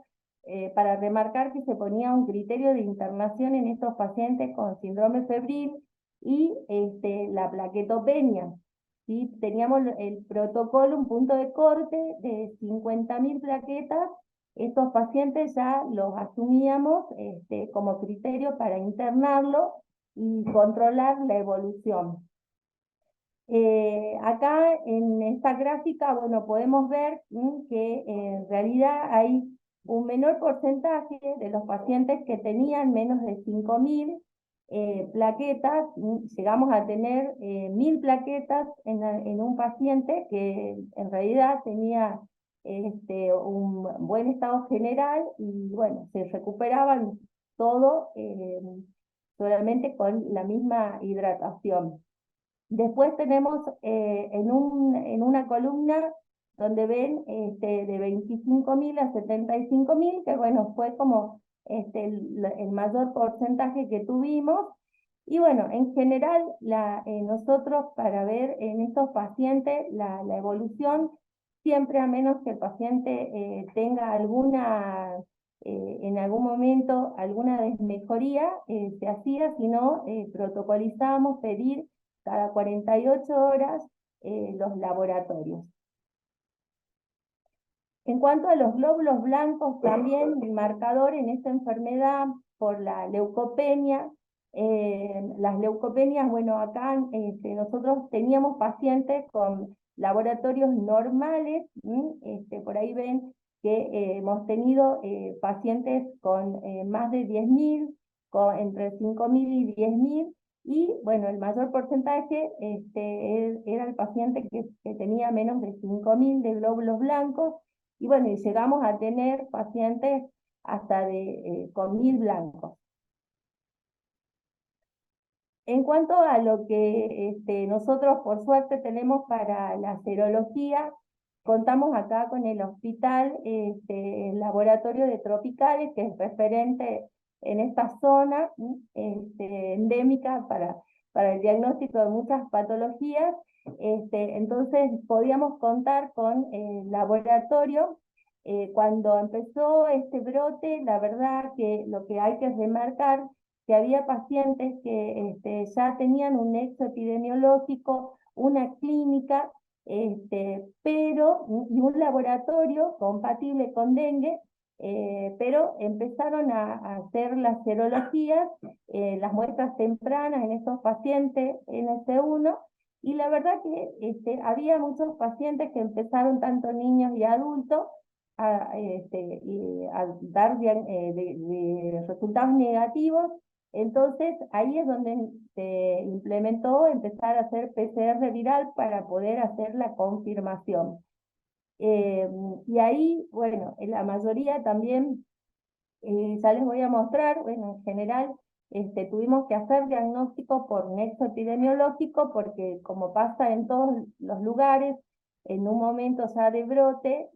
para remarcar que se ponía un criterio de internación en estos pacientes con síndrome febril y la plaquetopenia. ¿Sí? Teníamos el protocolo, un punto de corte de 50.000 plaquetas. Estos pacientes ya los asumíamos como criterio para internarlo y controlar la evolución. Acá en esta gráfica, bueno, podemos ver que en realidad hay un menor porcentaje de los pacientes que tenían menos de 5.000 plaquetas. Llegamos a tener 1.000 plaquetas en un paciente que en realidad tenía un buen estado general y bueno, se recuperaban todo solamente con la misma hidratación. Después tenemos en una columna donde ven de 25.000 a 75.000, que bueno, fue como el mayor porcentaje que tuvimos. Y bueno, en general, nosotros para ver en estos pacientes la evolución, siempre a menos que el paciente tenga en algún momento alguna desmejoría, se hacía, si no, protocolizábamos pedir cada 48 horas los laboratorios. En cuanto a los glóbulos blancos, también el marcador en esta enfermedad por la leucopenia. Las leucopenias, bueno, acá nosotros teníamos pacientes con laboratorios normales, por ahí ven que hemos tenido pacientes con más de 10.000, entre 5.000 y 10.000, y bueno, el mayor porcentaje era el paciente que tenía menos de 5.000 de glóbulos blancos, y bueno, y llegamos a tener pacientes hasta con 1.000 blancos. En cuanto a lo que nosotros por suerte tenemos para la serología, contamos acá con el hospital, el laboratorio de tropicales, que es referente en esta zona, endémica para el diagnóstico de muchas patologías. Entonces podíamos contar con el laboratorio. Cuando empezó este brote, la verdad que lo que hay que remarcar que había pacientes que ya tenían un nexo epidemiológico, una clínica, pero, y un laboratorio compatible con dengue, pero empezaron a hacer las serologías, las muestras tempranas en estos pacientes NS1, y la verdad que había muchos pacientes que empezaron, tanto niños y adultos, a dar de resultados negativos. Entonces ahí es donde se implementó empezar a hacer PCR viral para poder hacer la confirmación. Y ahí, bueno, en la mayoría también, ya les voy a mostrar, bueno, en general tuvimos que hacer diagnóstico por nexo epidemiológico porque, como pasa en todos los lugares, en un momento ya de brote,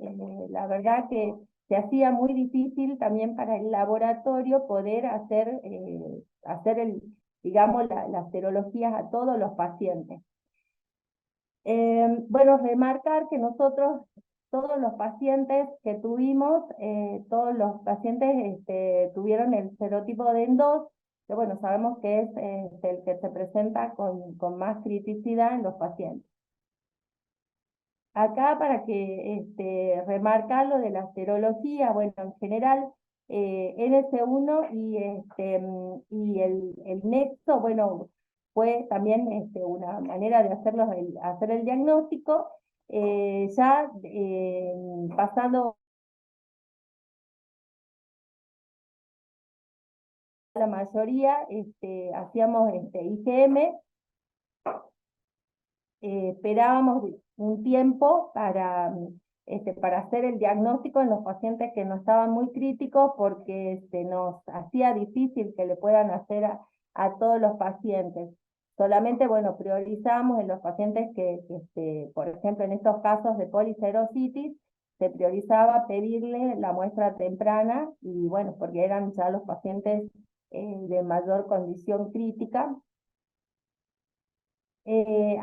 la verdad que se hacía muy difícil también para el laboratorio poder hacer, digamos, las serologías a todos los pacientes. Bueno, remarcar que nosotros, todos los pacientes que tuvimos, todos los pacientes tuvieron el serotipo de EN2, que bueno, sabemos que es el que se presenta con más criticidad en los pacientes. Acá para que remarcar lo de la serología, bueno, en general, NS1 y el nexo, bueno, fue también una manera de hacer el diagnóstico, ya pasando la mayoría, hacíamos IgM, esperábamos un tiempo para hacer el diagnóstico en los pacientes que no estaban muy críticos, porque nos hacía difícil que le puedan hacer a todos los pacientes. Solamente, bueno, priorizamos en los pacientes que por ejemplo, en estos casos de policerositis, se priorizaba pedirle la muestra temprana, y bueno, porque eran ya los pacientes de mayor condición crítica.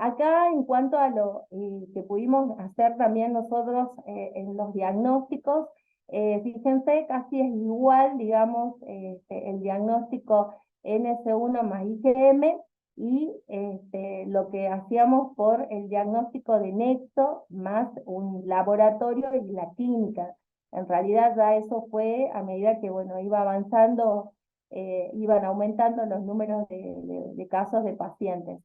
Acá, en cuanto a lo que pudimos hacer también nosotros en los diagnósticos, fíjense, casi es igual, digamos, el diagnóstico NS1 más IgM, y lo que hacíamos por el diagnóstico de nexo más un laboratorio y la clínica. En realidad ya eso fue a medida que, bueno, iba avanzando, iban aumentando los números de casos de pacientes.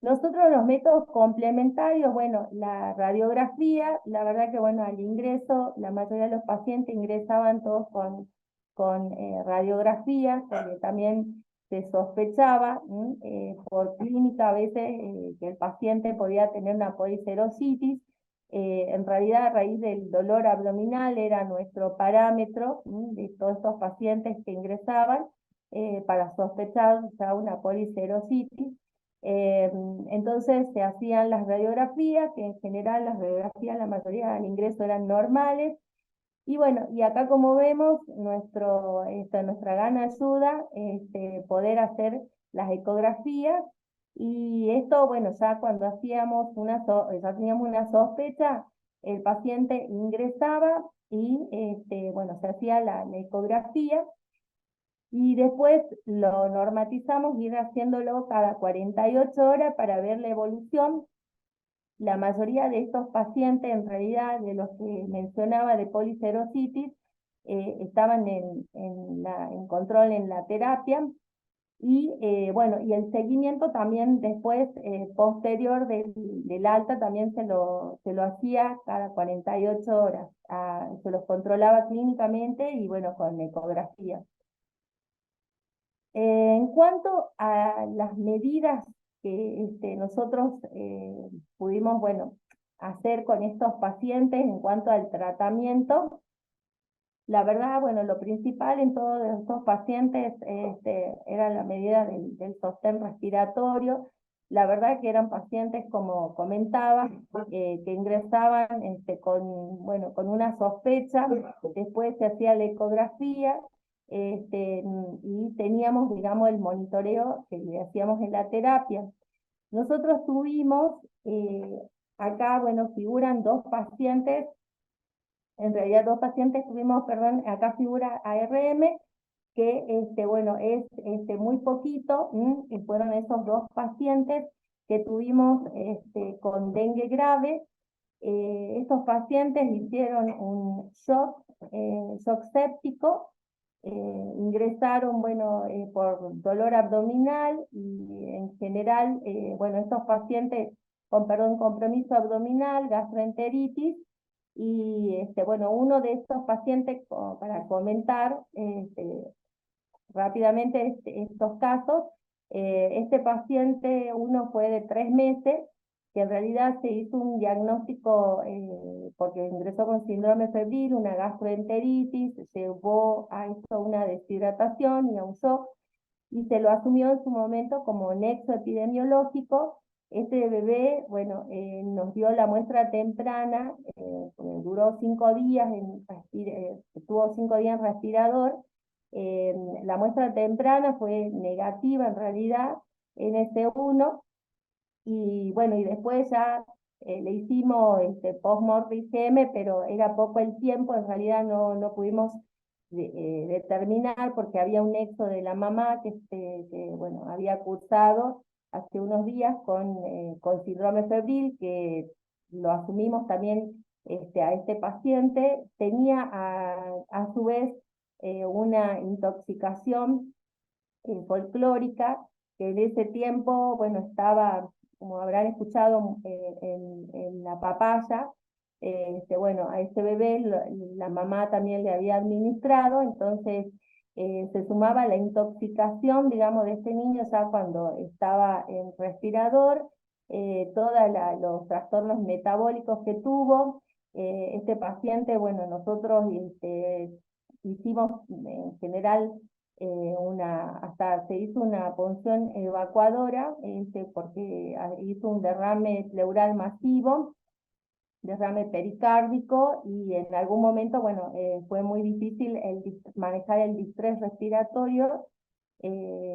Nosotros los métodos complementarios, bueno, la radiografía, la verdad que bueno, al ingreso, la mayoría de los pacientes ingresaban todos con radiografía, porque también se sospechaba por clínica a veces que el paciente podía tener una policerositis. En realidad, a raíz del dolor abdominal era nuestro parámetro de todos estos pacientes que ingresaban para sospechar ya una policerositis. Entonces se hacían las radiografías, que en general las radiografías, la mayoría al ingreso eran normales, y bueno, y acá como vemos, nuestra gran ayuda, poder hacer las ecografías, y esto, bueno, ya cuando hacíamos ya teníamos una sospecha, el paciente ingresaba y, bueno, se hacía la ecografía, y después lo normatizamos, ir haciéndolo cada 48 horas para ver la evolución. La mayoría de estos pacientes, en realidad, de los que mencionaba de policerositis, estaban en control en la terapia, y bueno, y el seguimiento también después, posterior del alta, también se lo hacía cada 48 horas. Se los controlaba clínicamente y bueno, con ecografía. En cuanto a las medidas que nosotros pudimos, bueno, hacer con estos pacientes en cuanto al tratamiento, La verdad, bueno, lo principal en todos estos pacientes era la medida del sostén respiratorio. La verdad que eran pacientes, como comentaba, que ingresaban bueno, con una sospecha, después se hacía la ecografía, y teníamos, digamos, el monitoreo que le hacíamos en la terapia. Nosotros tuvimos, acá, bueno, figuran dos pacientes, en realidad dos pacientes tuvimos, perdón, acá figura ARM, que bueno, es muy poquito, y fueron esos dos pacientes que tuvimos con dengue grave. Estos pacientes hicieron un shock séptico, ingresaron, bueno, por dolor abdominal y en general, bueno, estos pacientes con, perdón, compromiso abdominal, gastroenteritis, y bueno, uno de estos pacientes, para comentar rápidamente estos casos, este paciente, uno fue de 3 meses, que en realidad se hizo un diagnóstico porque ingresó con síndrome febril, una gastroenteritis, llevó a esto una deshidratación y a un shock, y se lo asumió en su momento como nexo epidemiológico. Este bebé, bueno, nos dio la muestra temprana, duró 5 días, estuvo 5 días en respirador. La muestra temprana fue negativa en realidad, NS1, y bueno, y después ya le hicimos post-mortem IgM, pero era poco el tiempo, en realidad no pudimos determinar, porque había un nexo de la mamá que bueno, había cursado hace unos días con síndrome febril, que lo asumimos también a este paciente. Tenía a su vez una intoxicación folclórica, que en ese tiempo, bueno, estaba, como habrán escuchado, en la papaya. Bueno, a este bebé la mamá también le había administrado, entonces se sumaba la intoxicación, digamos, de este niño ya cuando estaba en respirador, todos los trastornos metabólicos que tuvo. Este paciente, bueno, nosotros hicimos en general hasta se hizo una punción evacuadora, porque hizo un derrame pleural masivo, derrame pericárdico, y en algún momento, bueno, fue muy difícil manejar el distrés respiratorio.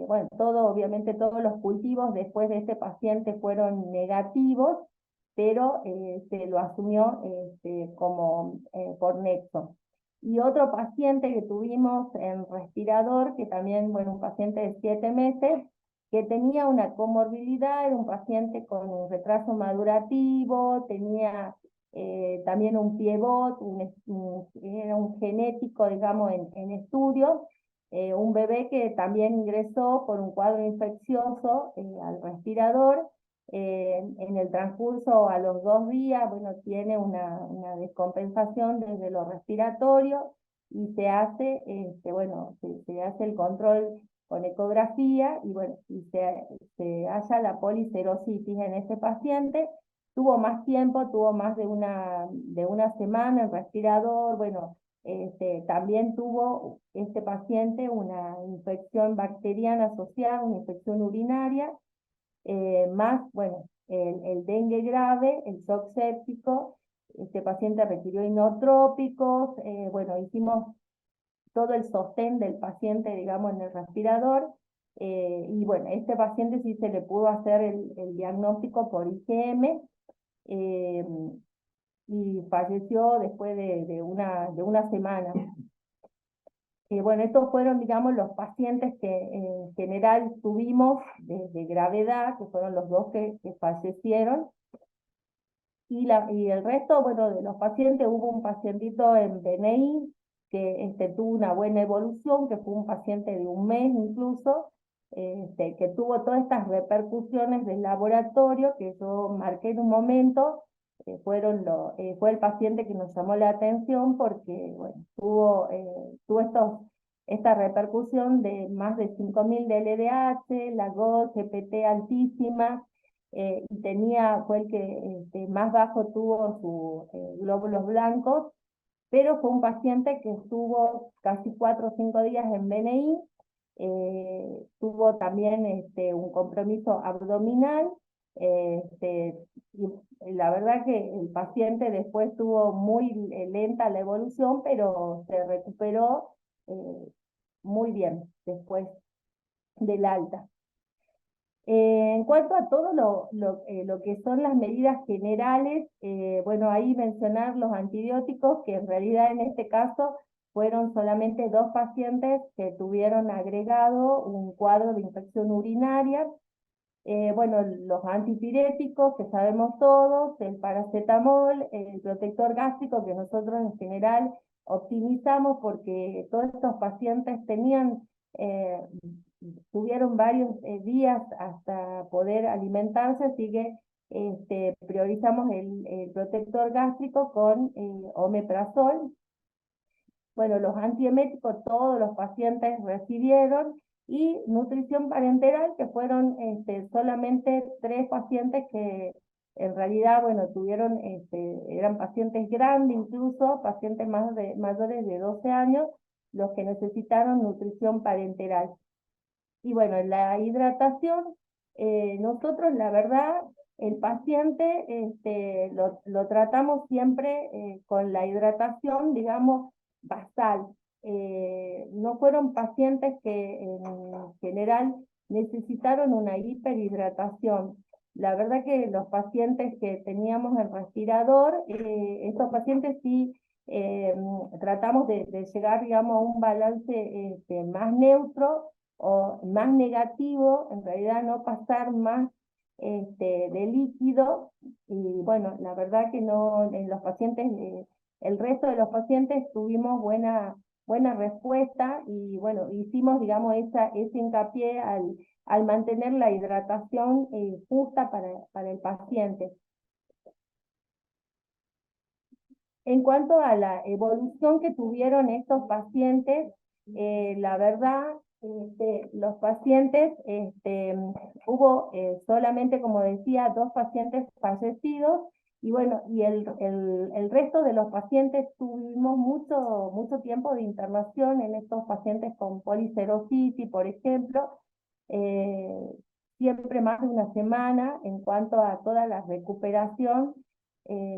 Bueno, obviamente todos los cultivos después de este paciente fueron negativos, pero se lo asumió como por nexo. Y otro paciente que tuvimos en respirador, que también, bueno, un paciente de 7 meses, que tenía una comorbilidad, era un paciente con un retraso madurativo, tenía también un piebot, era un genético, digamos, en estudio, un bebé que también ingresó por un cuadro infeccioso al respirador. En el transcurso, a los 2 días, bueno, tiene una descompensación desde lo respiratorio, y se hace, bueno, se hace el control con ecografía, y bueno, y se halla la policerositis en este paciente. Tuvo más tiempo, tuvo más de una semana en respirador. Bueno, también tuvo este paciente una infección bacteriana asociada, una infección urinaria, más, bueno, el dengue grave, el shock séptico. Este paciente requirió inotrópicos. Bueno, hicimos todo el sostén del paciente, digamos, en el respirador, y bueno, este paciente sí se le pudo hacer el diagnóstico por IgM, y falleció después de una semana. Bueno, estos fueron, digamos, los pacientes que en general tuvimos de gravedad, que fueron los dos que fallecieron. Y el resto, bueno, de los pacientes, hubo un pacientito en BNI que tuvo una buena evolución, que fue un paciente de 1 mes incluso, que tuvo todas estas repercusiones del laboratorio que yo marqué en un momento. Fue el paciente que nos llamó la atención, porque bueno, tuvo esta repercusión de más de 5.000 de LDH, la GOT, GPT altísima, y fue el que más bajo tuvo sus glóbulos blancos, pero fue un paciente que estuvo casi 4 o 5 días en BNI, tuvo también un compromiso abdominal, y la verdad que el paciente después tuvo muy lenta la evolución, pero se recuperó muy bien después del alta. En cuanto a todo lo que son las medidas generales, bueno, ahí mencionar los antibióticos, que en realidad en este caso fueron solamente 2 pacientes que tuvieron agregado un cuadro de infección urinaria. Bueno, los antipiréticos, que sabemos todos, el paracetamol, el protector gástrico, que nosotros en general optimizamos porque todos estos pacientes tuvieron varios días hasta poder alimentarse, así que priorizamos el protector gástrico con omeprazol. Bueno, los antieméticos todos los pacientes recibieron, y nutrición parenteral, que fueron solamente 3 pacientes que en realidad, bueno, eran pacientes grandes, incluso pacientes mayores de 12 años, los que necesitaron nutrición parenteral. Y bueno, en la hidratación, nosotros la verdad, el paciente lo tratamos siempre con la hidratación, digamos, basal. No fueron pacientes que en general necesitaron una hiperhidratación. La verdad que los pacientes que teníamos en respirador, estos pacientes sí tratamos de llegar, digamos, a un balance más neutro o más negativo, en realidad no pasar más de líquido. Y bueno, la verdad que no, en los pacientes, el resto de los pacientes tuvimos buena respuesta, y bueno, hicimos, digamos, ese hincapié al mantener la hidratación justa para el paciente. En cuanto a la evolución que tuvieron estos pacientes, la verdad, los pacientes, hubo solamente, como decía, 2 pacientes fallecidos, y bueno, y el resto de los pacientes tuvimos mucho tiempo de internación en estos pacientes con policerositis, por ejemplo, siempre más de una semana. En cuanto a toda la recuperación,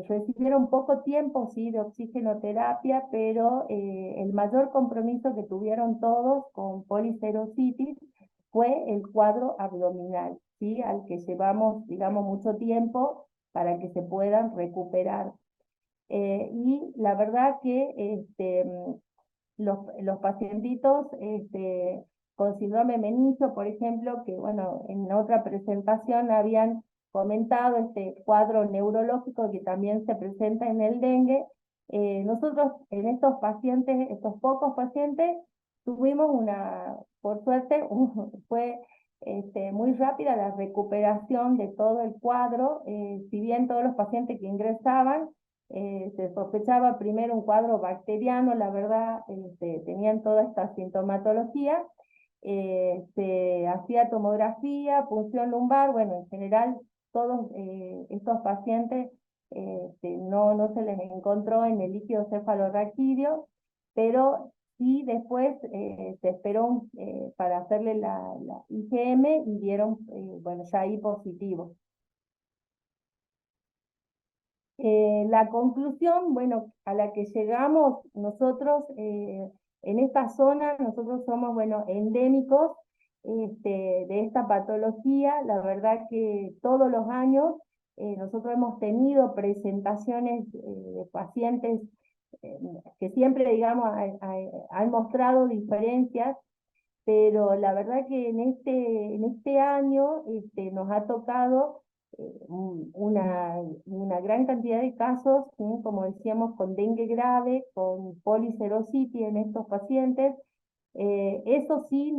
recibieron poco tiempo, sí, de oxigenoterapia, pero el mayor compromiso que tuvieron todos con policerositis fue el cuadro abdominal, ¿sí? Al que llevamos, digamos, mucho tiempo para que se puedan recuperar. Y la verdad que los pacientitos con síndrome meningo, por ejemplo, que bueno, en otra presentación habían comentado este cuadro neurológico que también se presenta en el dengue, nosotros en estos pacientes, estos pocos pacientes, tuvimos por suerte, fue muy rápida la recuperación de todo el cuadro. Si bien todos los pacientes que ingresaban, se sospechaba primero un cuadro bacteriano, la verdad, tenían toda esta sintomatología, se hacía tomografía, punción lumbar, bueno, en general todos estos pacientes no se les encontró en el líquido cefalorraquídeo, pero sí después se esperó para hacerle la IgM, y dieron, bueno, ya ahí positivo. La conclusión, bueno, a la que llegamos nosotros en esta zona, nosotros somos, bueno, endémicos de esta patología. La verdad que todos los años nosotros hemos tenido presentaciones de pacientes que siempre, digamos, han mostrado diferencias, pero la verdad que en este año nos ha tocado una gran cantidad de casos, como decíamos, con dengue grave, con policerositis en estos pacientes. Eso sí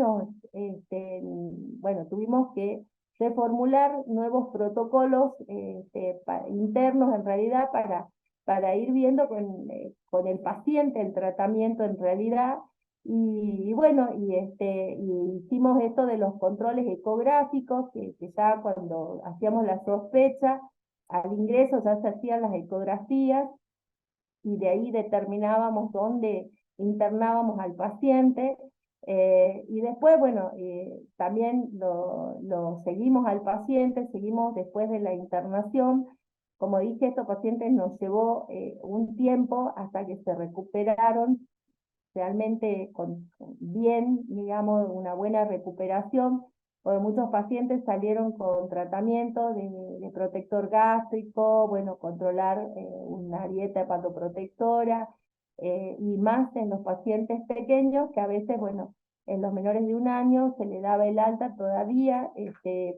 bueno, tuvimos que reformular nuevos protocolos internos, en realidad, para ir viendo con el paciente el tratamiento en realidad. Y bueno, y hicimos esto de los controles ecográficos, que ya cuando hacíamos la sospecha, al ingreso ya se hacían las ecografías, y de ahí determinábamos dónde internábamos al paciente. Y después, bueno, también lo seguimos al paciente, seguimos después de la internación. Como dije, estos pacientes nos llevó un tiempo hasta que se recuperaron realmente bien, digamos, una buena recuperación, porque muchos pacientes salieron con tratamiento de protector gástrico, bueno, controlar una dieta hepatoprotectora, y más en los pacientes pequeños, que a veces, bueno, en los menores de 1 año se le daba el alta, todavía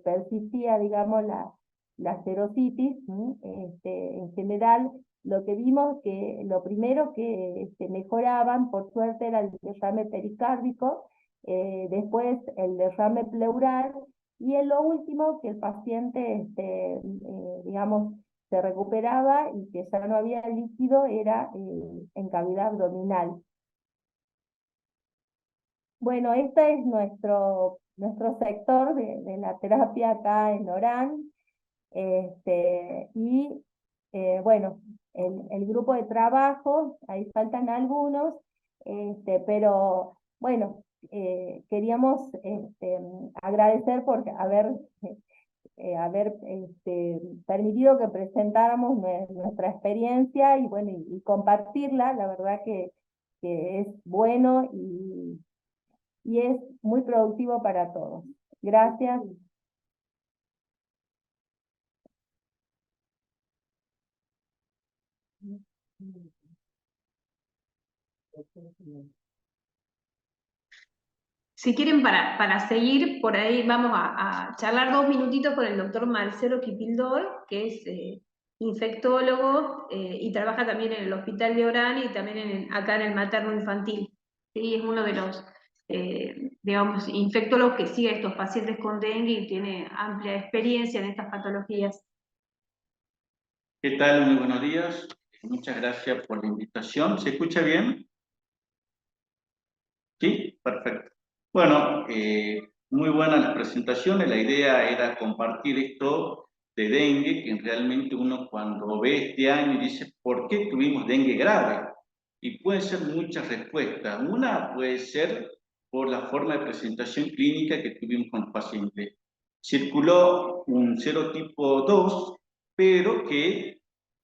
persistía, digamos, la serositis, en general. Lo que vimos que lo primero que mejoraban, por suerte, era el derrame pericárdico, después el derrame pleural, y en lo último que el paciente, digamos, se recuperaba y que ya no había líquido, era en cavidad abdominal. Bueno, este es nuestro sector de la terapia acá en Orán. Y bueno, el grupo de trabajo, ahí faltan algunos, pero bueno, queríamos agradecer por haber permitido que presentáramos nuestra experiencia y bueno, y compartirla. La verdad que es bueno y es muy productivo para todos. Gracias. Si quieren, para seguir, por ahí vamos a charlar 2 minutitos con el doctor Marcelo Kipildor, que es infectólogo y trabaja también en el Hospital de Orán y también acá en el materno infantil. ¿Sí? Es uno de los, digamos, infectólogos que sigue a estos pacientes con dengue y tiene amplia experiencia en estas patologías. ¿Qué tal? Muy buenos días. Muchas gracias por la invitación. ¿Se escucha bien? Sí, perfecto. Bueno, muy buenas las presentaciones. La idea era compartir esto de dengue, que realmente uno cuando ve este año y dice, ¿por qué tuvimos dengue grave? Y pueden ser muchas respuestas. Una puede ser por la forma de presentación clínica que tuvimos con el paciente. Circuló un serotipo 2, pero que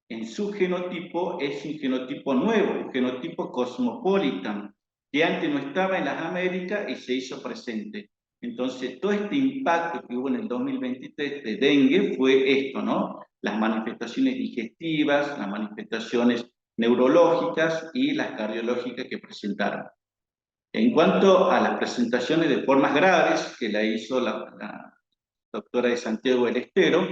en su genotipo es un genotipo nuevo, un genotipo cosmopolitan, que antes no estaba en las Américas y se hizo presente. Entonces, todo este impacto que hubo en el 2023 de dengue fue esto, ¿no? Las manifestaciones digestivas, las manifestaciones neurológicas y las cardiológicas que presentaron. En cuanto a las presentaciones de formas graves, que la hizo la doctora de Santiago del Estero,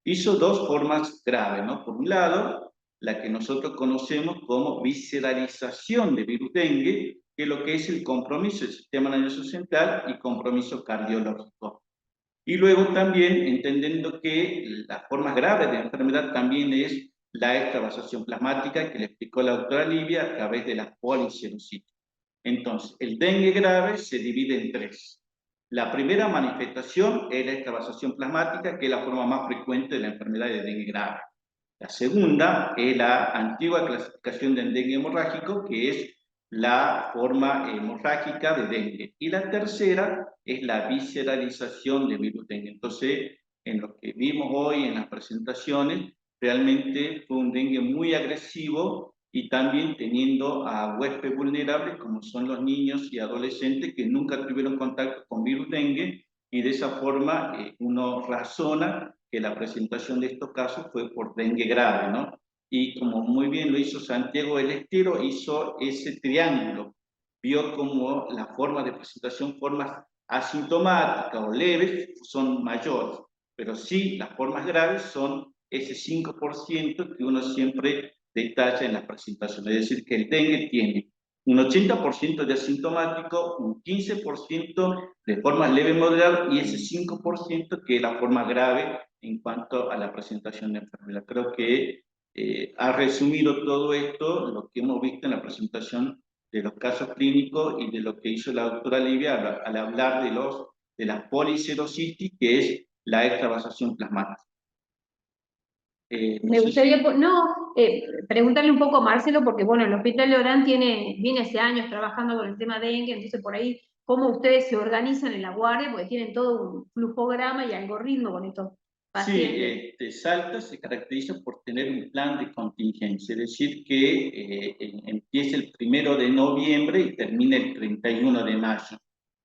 hizo 2 formas graves, ¿no? Por un lado, la que nosotros conocemos como visceralización de virus dengue, que es lo que es el compromiso del sistema nervioso central y compromiso cardiológico. Y luego también entendiendo que las formas graves de la enfermedad también es la extravasación plasmática, que le explicó la doctora Livia a través de la policerositis. Entonces, el dengue grave se divide en 3. La primera manifestación es la extravasación plasmática, que es la forma más frecuente de la enfermedad de dengue grave. La segunda es la antigua clasificación del dengue hemorrágico, que es la forma hemorrágica de dengue. Y la tercera es la visceralización de virus dengue. Entonces, en lo que vimos hoy en las presentaciones, realmente fue un dengue muy agresivo y también teniendo a huéspedes vulnerables como son los niños y adolescentes que nunca tuvieron contacto con virus dengue, y de esa forma uno razona que la presentación de estos casos fue por dengue grave, ¿no? Y como muy bien lo hizo Santiago del Estero, hizo ese triángulo, vio como la forma de presentación, formas asintomáticas o leves son mayores, pero sí las formas graves son ese 5% que uno siempre detalla en la presentación. Es decir, que el dengue tiene un 80% de asintomático, un 15% de forma leve moderada y ese 5% que es la forma grave en cuanto a la presentación de enfermedad. Creo que ha resumido todo esto, lo que hemos visto en la presentación de los casos clínicos y de lo que hizo la doctora Livia al hablar de la policerositis, que es la extravasación plasmática. No Me sé gustaría, preguntarle un poco a Marcelo, porque bueno, el Hospital de Orán viene hace años trabajando con el tema dengue, entonces por ahí, ¿cómo ustedes se organizan en la guardia? Porque tienen todo un flujograma y algoritmo con estos pacientes. Sí, Salta se caracteriza por tener un plan de contingencia, es decir, que empieza el 1 de noviembre y termina el 31 de mayo.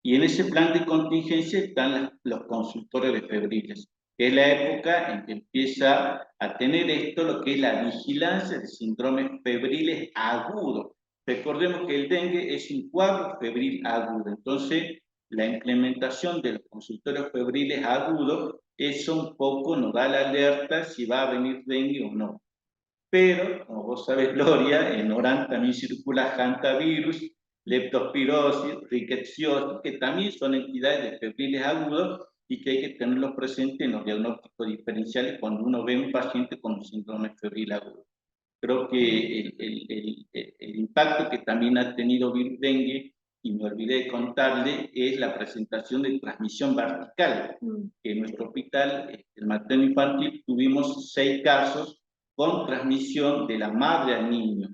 Y en ese plan de contingencia están los consultorios de febriles, que es la época en que empieza a tener esto, lo que es la vigilancia de síndromes febriles agudos. Recordemos que el dengue es un cuadro febril agudo, entonces la implementación de los consultorios febriles agudos, eso un poco nos da la alerta si va a venir dengue o no. Pero, como vos sabés, Gloria, en Orán también circula hantavirus, leptospirosis, rickettsiosis, que también son entidades de febriles agudos y que hay que tenerlos presentes en los diagnósticos diferenciales cuando uno ve un paciente con un síndrome febril agudo. Creo que el impacto que también ha tenido virus dengue, y me olvidé de contarle, es la presentación de transmisión vertical. En nuestro hospital, el materno infantil, tuvimos 6 casos con transmisión de la madre al niño,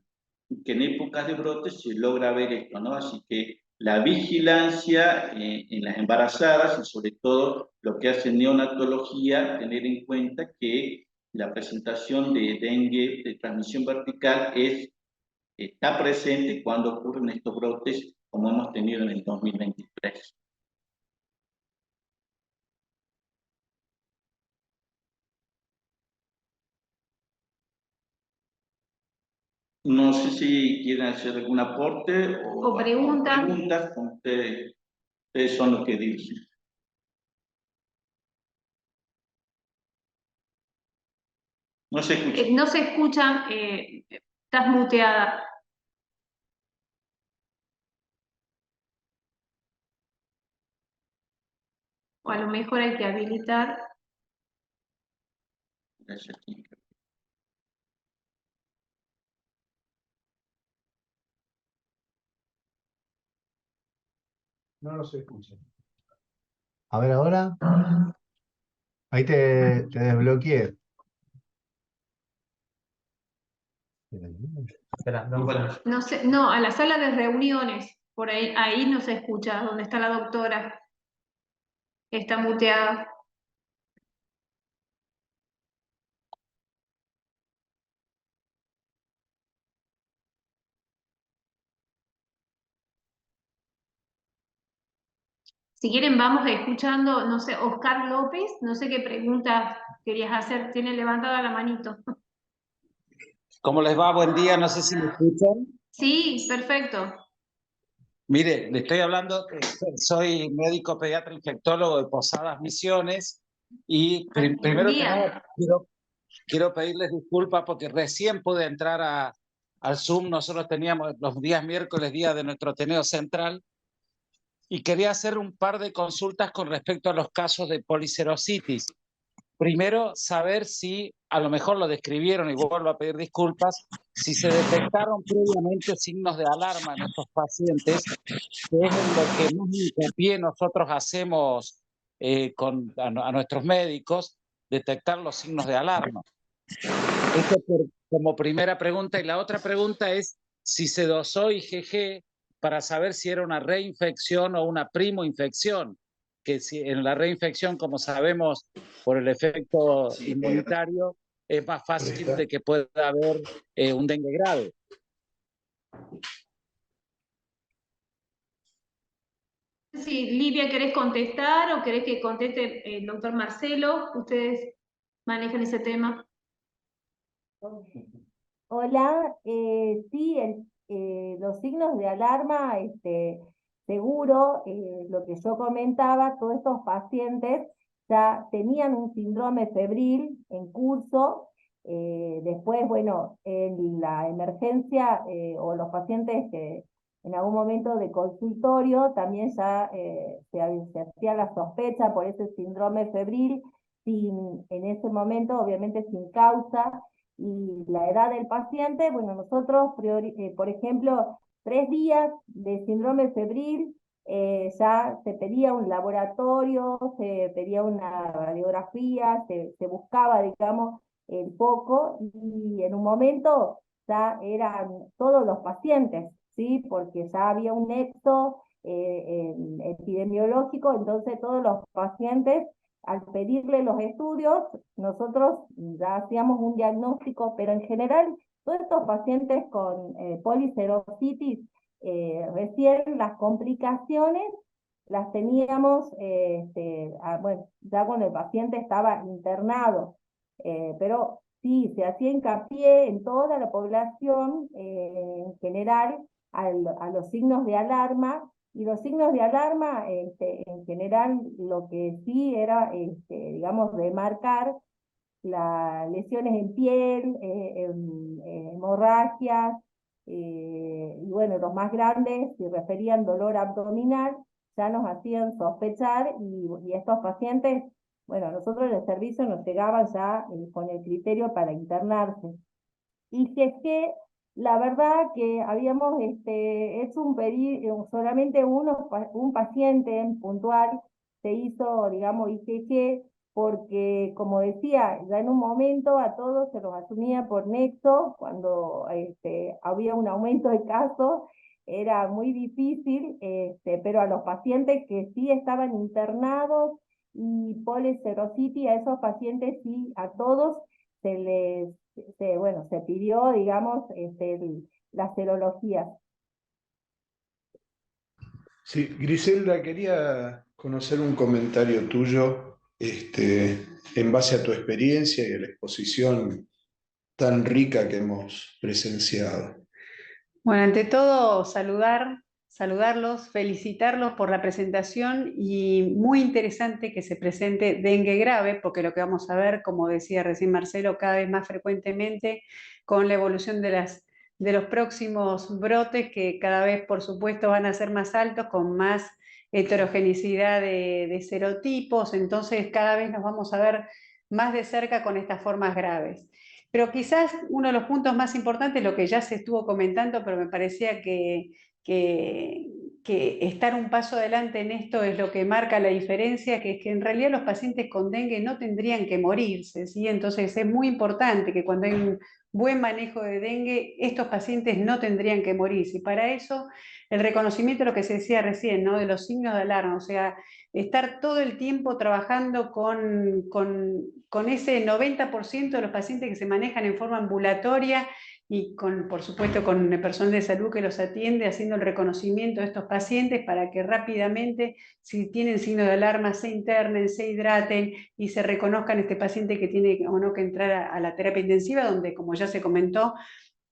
que en épocas de brotes se logra ver esto, ¿no? Así que la vigilancia en las embarazadas y sobre todo lo que hace neonatología, tener en cuenta que la presentación de dengue de transmisión vertical está presente cuando ocurren estos brotes como hemos tenido en el 2023. No sé si quieren hacer algún aporte O preguntas. preguntas, ustedes son los que dirigen. No se escucha. No se escucha, estás muteada. O a lo mejor hay que habilitar. Gracias. No se escucha. A ver ahora. Ahí te desbloqueé. Espera, dame un segundo. No sé, no, a la sala de reuniones, por ahí no se escucha, donde está la doctora. Está muteada. Si quieren, vamos escuchando, no sé, Oscar López, no sé qué pregunta querías hacer, tiene levantada la manito. ¿Cómo les va? Buen día, no sé si me escuchan. Sí, perfecto. Mire, le estoy hablando, soy médico pediatra infectólogo de Posadas Misiones y Buen primero que día. nada quiero pedirles disculpas porque recién pude entrar al Zoom. Nosotros teníamos los días miércoles, día de nuestro Ateneo Central, y quería hacer un par de consultas con respecto a los casos de policerositis. Primero, saber si, a lo mejor lo describieron y vuelvo a pedir disculpas, si se detectaron previamente signos de alarma en estos pacientes, que es en lo que más hincapié nosotros hacemos a nuestros médicos, detectar los signos de alarma. Esto como primera pregunta. Y la otra pregunta es si se dosó IgG para saber si era una reinfección o una primoinfección, que si en la reinfección, como sabemos, por el efecto inmunitario, es más fácil de que pueda haber un dengue grave. Si Livia, ¿querés contestar o querés que conteste el doctor Marcelo? Ustedes manejan ese tema. Hola, sí, los signos de alarma, seguro, lo que yo comentaba, todos estos pacientes ya tenían un síndrome febril en curso. Después, bueno, en la emergencia o los pacientes que en algún momento de consultorio también ya se hacía la sospecha por ese síndrome febril, en ese momento obviamente sin causa. Y la edad del paciente, bueno, nosotros, por ejemplo, 3 días de síndrome febril, ya se pedía un laboratorio, se pedía una radiografía, se buscaba, digamos, el foco, y en un momento ya eran todos los pacientes, ¿sí? Porque ya había un nexo epidemiológico, entonces todos los pacientes, al pedirle los estudios, nosotros ya hacíamos un diagnóstico, pero en general todos estos pacientes con policerositis, recién las complicaciones las teníamos bueno, ya cuando el paciente estaba internado, pero sí, se hacía hincapié en toda la población en general a los signos de alarma, y los signos de alarma en general lo que sí era, digamos, remarcar las lesiones en piel, hemorragias, y bueno, los más grandes, si referían dolor abdominal, ya nos hacían sospechar, y estos pacientes, bueno, nosotros en el servicio nos llegaban ya con el criterio para internarse. Y que es que la verdad que habíamos hecho un pedido, solamente un paciente en puntual se hizo, digamos, IgG, porque, como decía, ya en un momento a todos se los asumía por nexo, cuando había un aumento de casos, era muy difícil, pero a los pacientes que sí estaban internados y policerositis, a esos pacientes sí, a todos bueno, se pidió, digamos, las serologías. Sí, Griselda, quería conocer un comentario tuyo en base a tu experiencia y a la exposición tan rica que hemos presenciado. Bueno, ante todo, saludarlos, felicitarlos por la presentación, y muy interesante que se presente dengue grave, porque lo que vamos a ver, como decía recién Marcelo, cada vez más frecuentemente con la evolución de los próximos brotes, que cada vez, por supuesto, van a ser más altos, con más heterogeneidad de serotipos, entonces cada vez nos vamos a ver más de cerca con estas formas graves. Pero quizás uno de los puntos más importantes, lo que ya se estuvo comentando, pero me parecía que estar un paso adelante en esto es lo que marca la diferencia, que es que en realidad los pacientes con dengue no tendrían que morirse, ¿sí? Entonces es muy importante que cuando hay un buen manejo de dengue, estos pacientes no tendrían que morirse. Y para eso, el reconocimiento de lo que se decía recién, ¿no? De los signos de alarma, o sea, estar todo el tiempo trabajando con ese 90% de los pacientes que se manejan en forma ambulatoria, y por supuesto con el personal de salud que los atiende, haciendo el reconocimiento de estos pacientes para que rápidamente, si tienen signo de alarma, se internen, se hidraten y se reconozcan este paciente que tiene o no que entrar a la terapia intensiva, donde, como ya se comentó,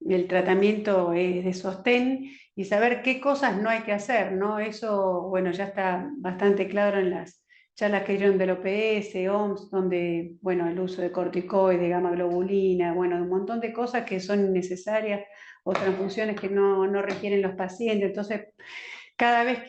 el tratamiento es de sostén, y saber qué cosas no hay que hacer, ¿no? Eso, bueno, ya está bastante claro en las charlas que dieron del OPS, OMS, donde, bueno, el uso de corticoides, gamma globulina, bueno, un montón de cosas que son innecesarias, o transfusiones que no requieren los pacientes. Entonces, cada vez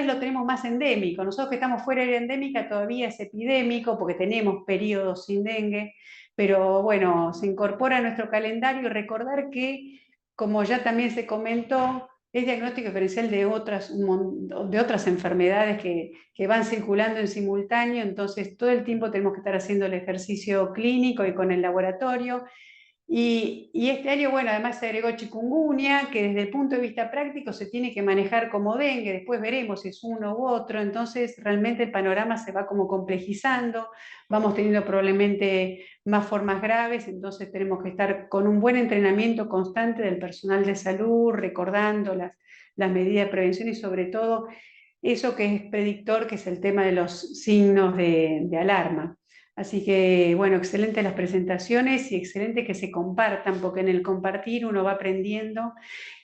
lo tenemos más endémico. Nosotros que estamos fuera de la endémica todavía es epidémico, porque tenemos periodos sin dengue, pero bueno, se incorpora a nuestro calendario, y recordar que, como ya también se comentó, es diagnóstico diferencial de otras enfermedades que van circulando en simultáneo, entonces todo el tiempo tenemos que estar haciendo el ejercicio clínico y con el laboratorio. Y este año, bueno, además se agregó chikungunya, que desde el punto de vista práctico se tiene que manejar como dengue, después veremos si es uno u otro, entonces realmente el panorama se va como complejizando, vamos teniendo probablemente más formas graves, entonces tenemos que estar con un buen entrenamiento constante del personal de salud, recordando las medidas de prevención, y sobre todo eso que es predictor, que es el tema de los signos de alarma. Así que, bueno, excelentes las presentaciones, y excelente que se compartan, porque en el compartir uno va aprendiendo,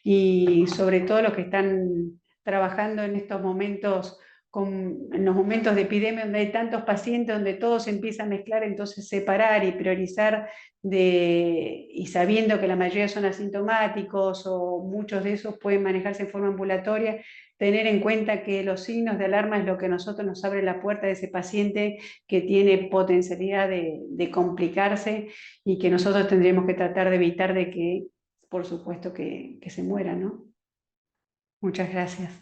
y sobre todo los que están trabajando en estos momentos, en los momentos de epidemia donde hay tantos pacientes, donde todo se empieza a mezclar, entonces separar y priorizar, y sabiendo que la mayoría son asintomáticos o muchos de esos pueden manejarse en forma ambulatoria, tener en cuenta que los signos de alarma es lo que a nosotros nos abre la puerta de ese paciente que tiene potencialidad de complicarse, y que nosotros tendríamos que tratar de evitar de que, por supuesto, que se muera, ¿no? Muchas gracias.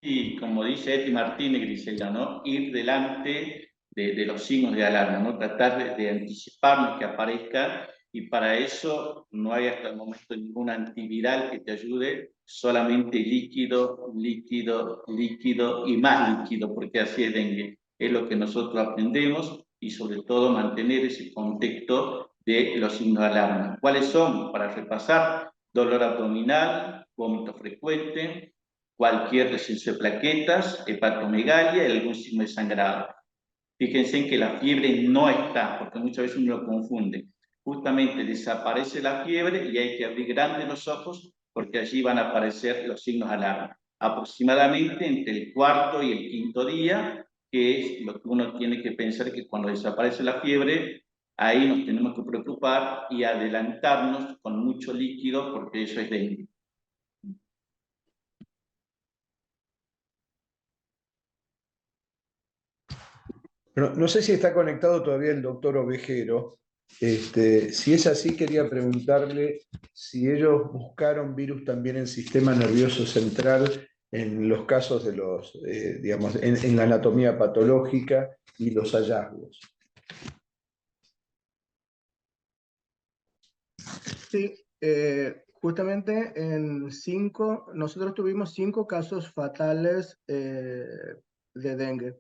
Y como dice Eti Martínez, Griselda, ¿no? Ir delante de los signos de alarma, ¿no? Tratar de anticiparnos que aparezcan, y para eso no hay hasta el momento ningún antiviral que te ayude, solamente líquido, líquido, líquido y más líquido, porque así es dengue. Es lo que nosotros aprendemos, y sobre todo mantener ese contexto de los signos de alarma. ¿Cuáles son? Para repasar: dolor abdominal, vómito frecuente, cualquier descenso de plaquetas, hepatomegalia y algún signo de sangrado. Fíjense en que la fiebre no está, porque muchas veces uno lo confunde. Justamente desaparece la fiebre y hay que abrir grandes los ojos, porque allí van a aparecer los signos de alarma. Aproximadamente entre el cuarto y el quinto día, que es lo que uno tiene que pensar, que cuando desaparece la fiebre, ahí nos tenemos que preocupar y adelantarnos con mucho líquido, porque eso es dengue. No sé si está conectado todavía el doctor Ovejero. Si es así, quería preguntarle si ellos buscaron virus también en sistema nervioso central en los casos de los, digamos, en la anatomía patológica y los hallazgos. Sí, justamente nosotros tuvimos 5 casos fatales de dengue,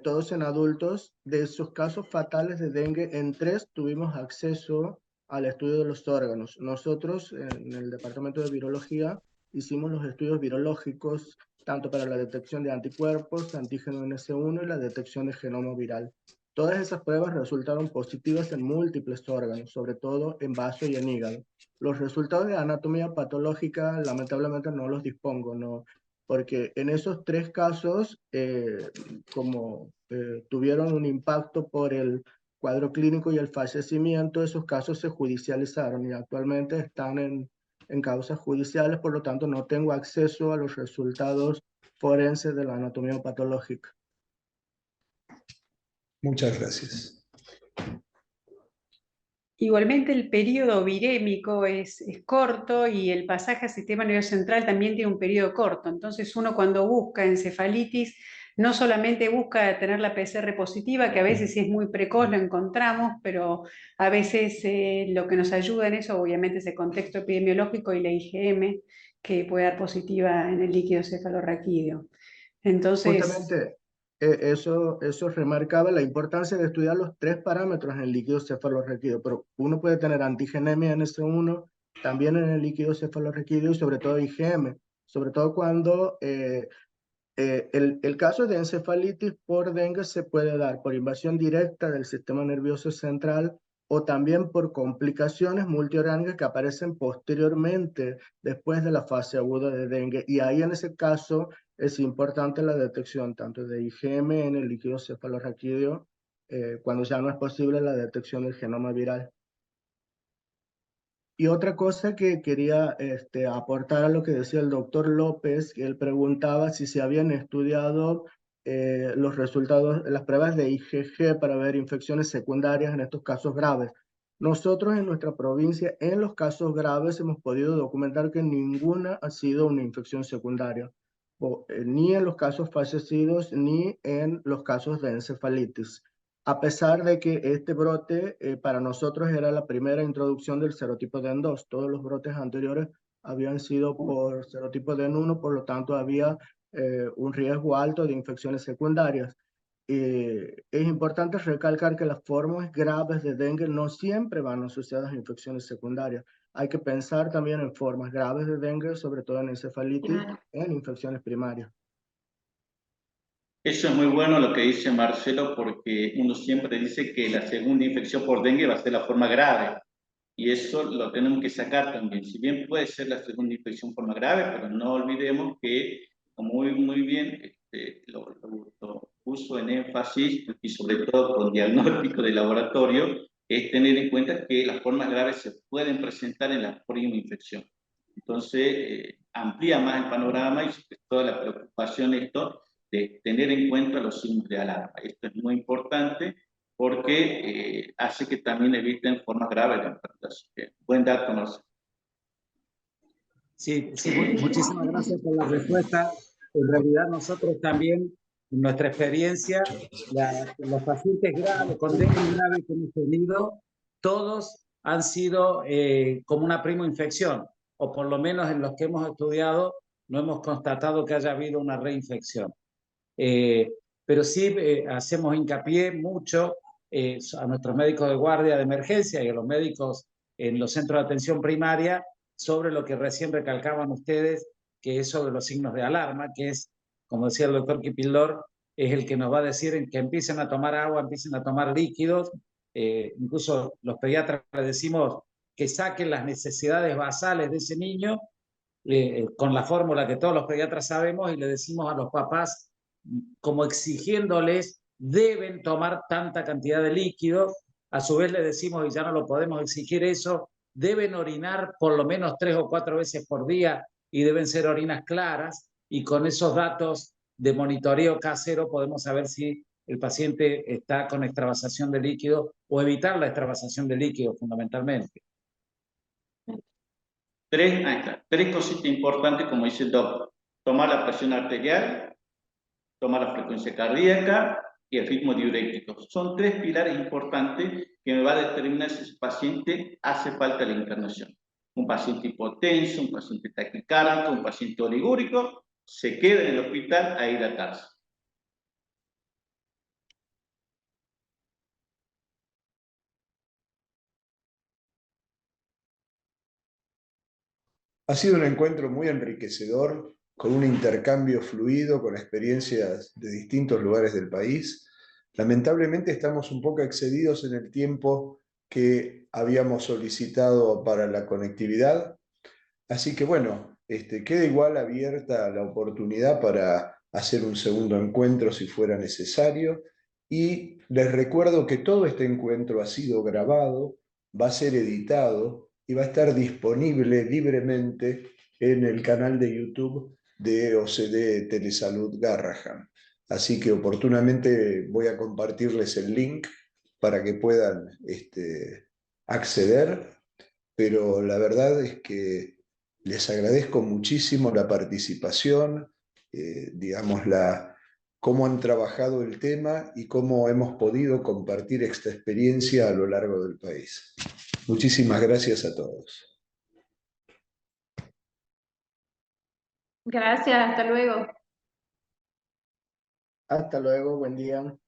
todos en adultos. De esos casos fatales de dengue, en 3 tuvimos acceso al estudio de los órganos. Nosotros, en el departamento de virología, hicimos los estudios virológicos tanto para la detección de anticuerpos, antígeno NS1 y la detección de genoma viral. Todas esas pruebas resultaron positivas en múltiples órganos, sobre todo en vaso y en hígado. Los resultados de anatomía patológica, lamentablemente, no los dispongo, no, porque en esos 3 casos, como tuvieron un impacto por el cuadro clínico y el fallecimiento, esos casos se judicializaron y actualmente están en causas judiciales, por lo tanto no tengo acceso a los resultados forenses de la anatomía patológica. Muchas gracias. Igualmente el periodo virémico es corto, y el pasaje al sistema nervioso central también tiene un periodo corto. Entonces uno, cuando busca encefalitis, no solamente busca tener la PCR positiva, que a veces, si es muy precoz, lo encontramos, pero a veces lo que nos ayuda en eso obviamente es el contexto epidemiológico y la IgM, que puede dar positiva en el líquido cefalorraquídeo. Entonces, Justamente eso remarcaba la importancia de estudiar los 3 parámetros en el líquido cefalorraquídeo, pero uno puede tener antigenemia NS1 también en el líquido cefalorraquídeo y sobre todo IgM, sobre todo cuando el caso de encefalitis por dengue se puede dar por invasión directa del sistema nervioso central o también por complicaciones multiorgánicas que aparecen posteriormente después de la fase aguda de dengue. Y ahí, en ese caso, es importante la detección tanto de IgM en el líquido cefalorraquídeo, cuando ya no es posible la detección del genoma viral. Y otra cosa que quería aportar a lo que decía el doctor López, que él preguntaba si se habían estudiado los resultados, las pruebas de IgG para ver infecciones secundarias en estos casos graves. Nosotros en nuestra provincia, en los casos graves, hemos podido documentar que ninguna ha sido una infección secundaria, ni en los casos fallecidos ni en los casos de encefalitis. A pesar de que este brote para nosotros era la primera introducción del serotipo DEN2. Todos los brotes anteriores habían sido por serotipo DEN1, por lo tanto había un riesgo alto de infecciones secundarias. Es importante recalcar que las formas graves de dengue no siempre van asociadas a infecciones secundarias. Hay que pensar también en formas graves de dengue, sobre todo en encefalitis, en infecciones primarias. Eso es muy bueno lo que dice Marcelo, porque uno siempre dice que la segunda infección por dengue va a ser la forma grave, y eso lo tenemos que sacar también. Si bien puede ser la segunda infección forma grave, pero no olvidemos que, como muy bien lo puso en énfasis, y sobre todo con diagnóstico de laboratorio, es tener en cuenta que las formas graves se pueden presentar en la prima infección. Entonces, amplía más el panorama, y sobre todo la preocupación esto de tener en cuenta los signos de alarma. Esto es muy importante porque hace que también eviten formas graves de enfermedad. Buen dato, Marcelo. Sí, muchísimas gracias por la respuesta. En realidad nosotros también en nuestra experiencia, los pacientes graves, con dengue grave que hemos tenido, todos han sido como una primoinfección, o por lo menos en los que hemos estudiado no hemos constatado que haya habido una reinfección. Pero sí hacemos hincapié mucho a nuestros médicos de guardia de emergencia y a los médicos en los centros de atención primaria sobre lo que recién recalcaban ustedes, que es sobre los signos de alarma, que es, como decía el doctor Kipildor, es el que nos va a decir en que empiecen a tomar agua, empiecen a tomar líquidos. Incluso los pediatras les decimos que saquen las necesidades basales de ese niño con la fórmula que todos los pediatras sabemos, y le decimos a los papás como exigiéndoles deben tomar tanta cantidad de líquido. A su vez le decimos, y ya no lo podemos exigir eso, deben orinar por lo menos 3 o 4 veces por día y deben ser orinas claras, y con esos datos de monitoreo casero podemos saber si el paciente está con extravasación de líquido o evitar la extravasación de líquido fundamentalmente. Tres cositas importantes, como dice el doctor. Tomar la presión arterial, tomar la frecuencia cardíaca y el ritmo diurético. Son 3 pilares importantes que me va a determinar si ese paciente hace falta la internación. Un paciente hipotenso, un paciente taquicárdico, un paciente oligúrico, se queda en el hospital a hidratarse. Ha sido un encuentro muy enriquecedor, con un intercambio fluido, con experiencias de distintos lugares del país. Lamentablemente estamos un poco excedidos en el tiempo que habíamos solicitado para la conectividad, así que bueno, queda igual abierta la oportunidad para hacer un segundo encuentro si fuera necesario, y les recuerdo que todo este encuentro ha sido grabado, va a ser editado y va a estar disponible libremente en el canal de YouTube de OCD Telesalud Garrahan. Así que oportunamente voy a compartirles el link para que puedan acceder, pero la verdad es que les agradezco muchísimo la participación, digamos, cómo han trabajado el tema y cómo hemos podido compartir esta experiencia a lo largo del país. Muchísimas gracias a todos. Gracias, hasta luego. Hasta luego, buen día.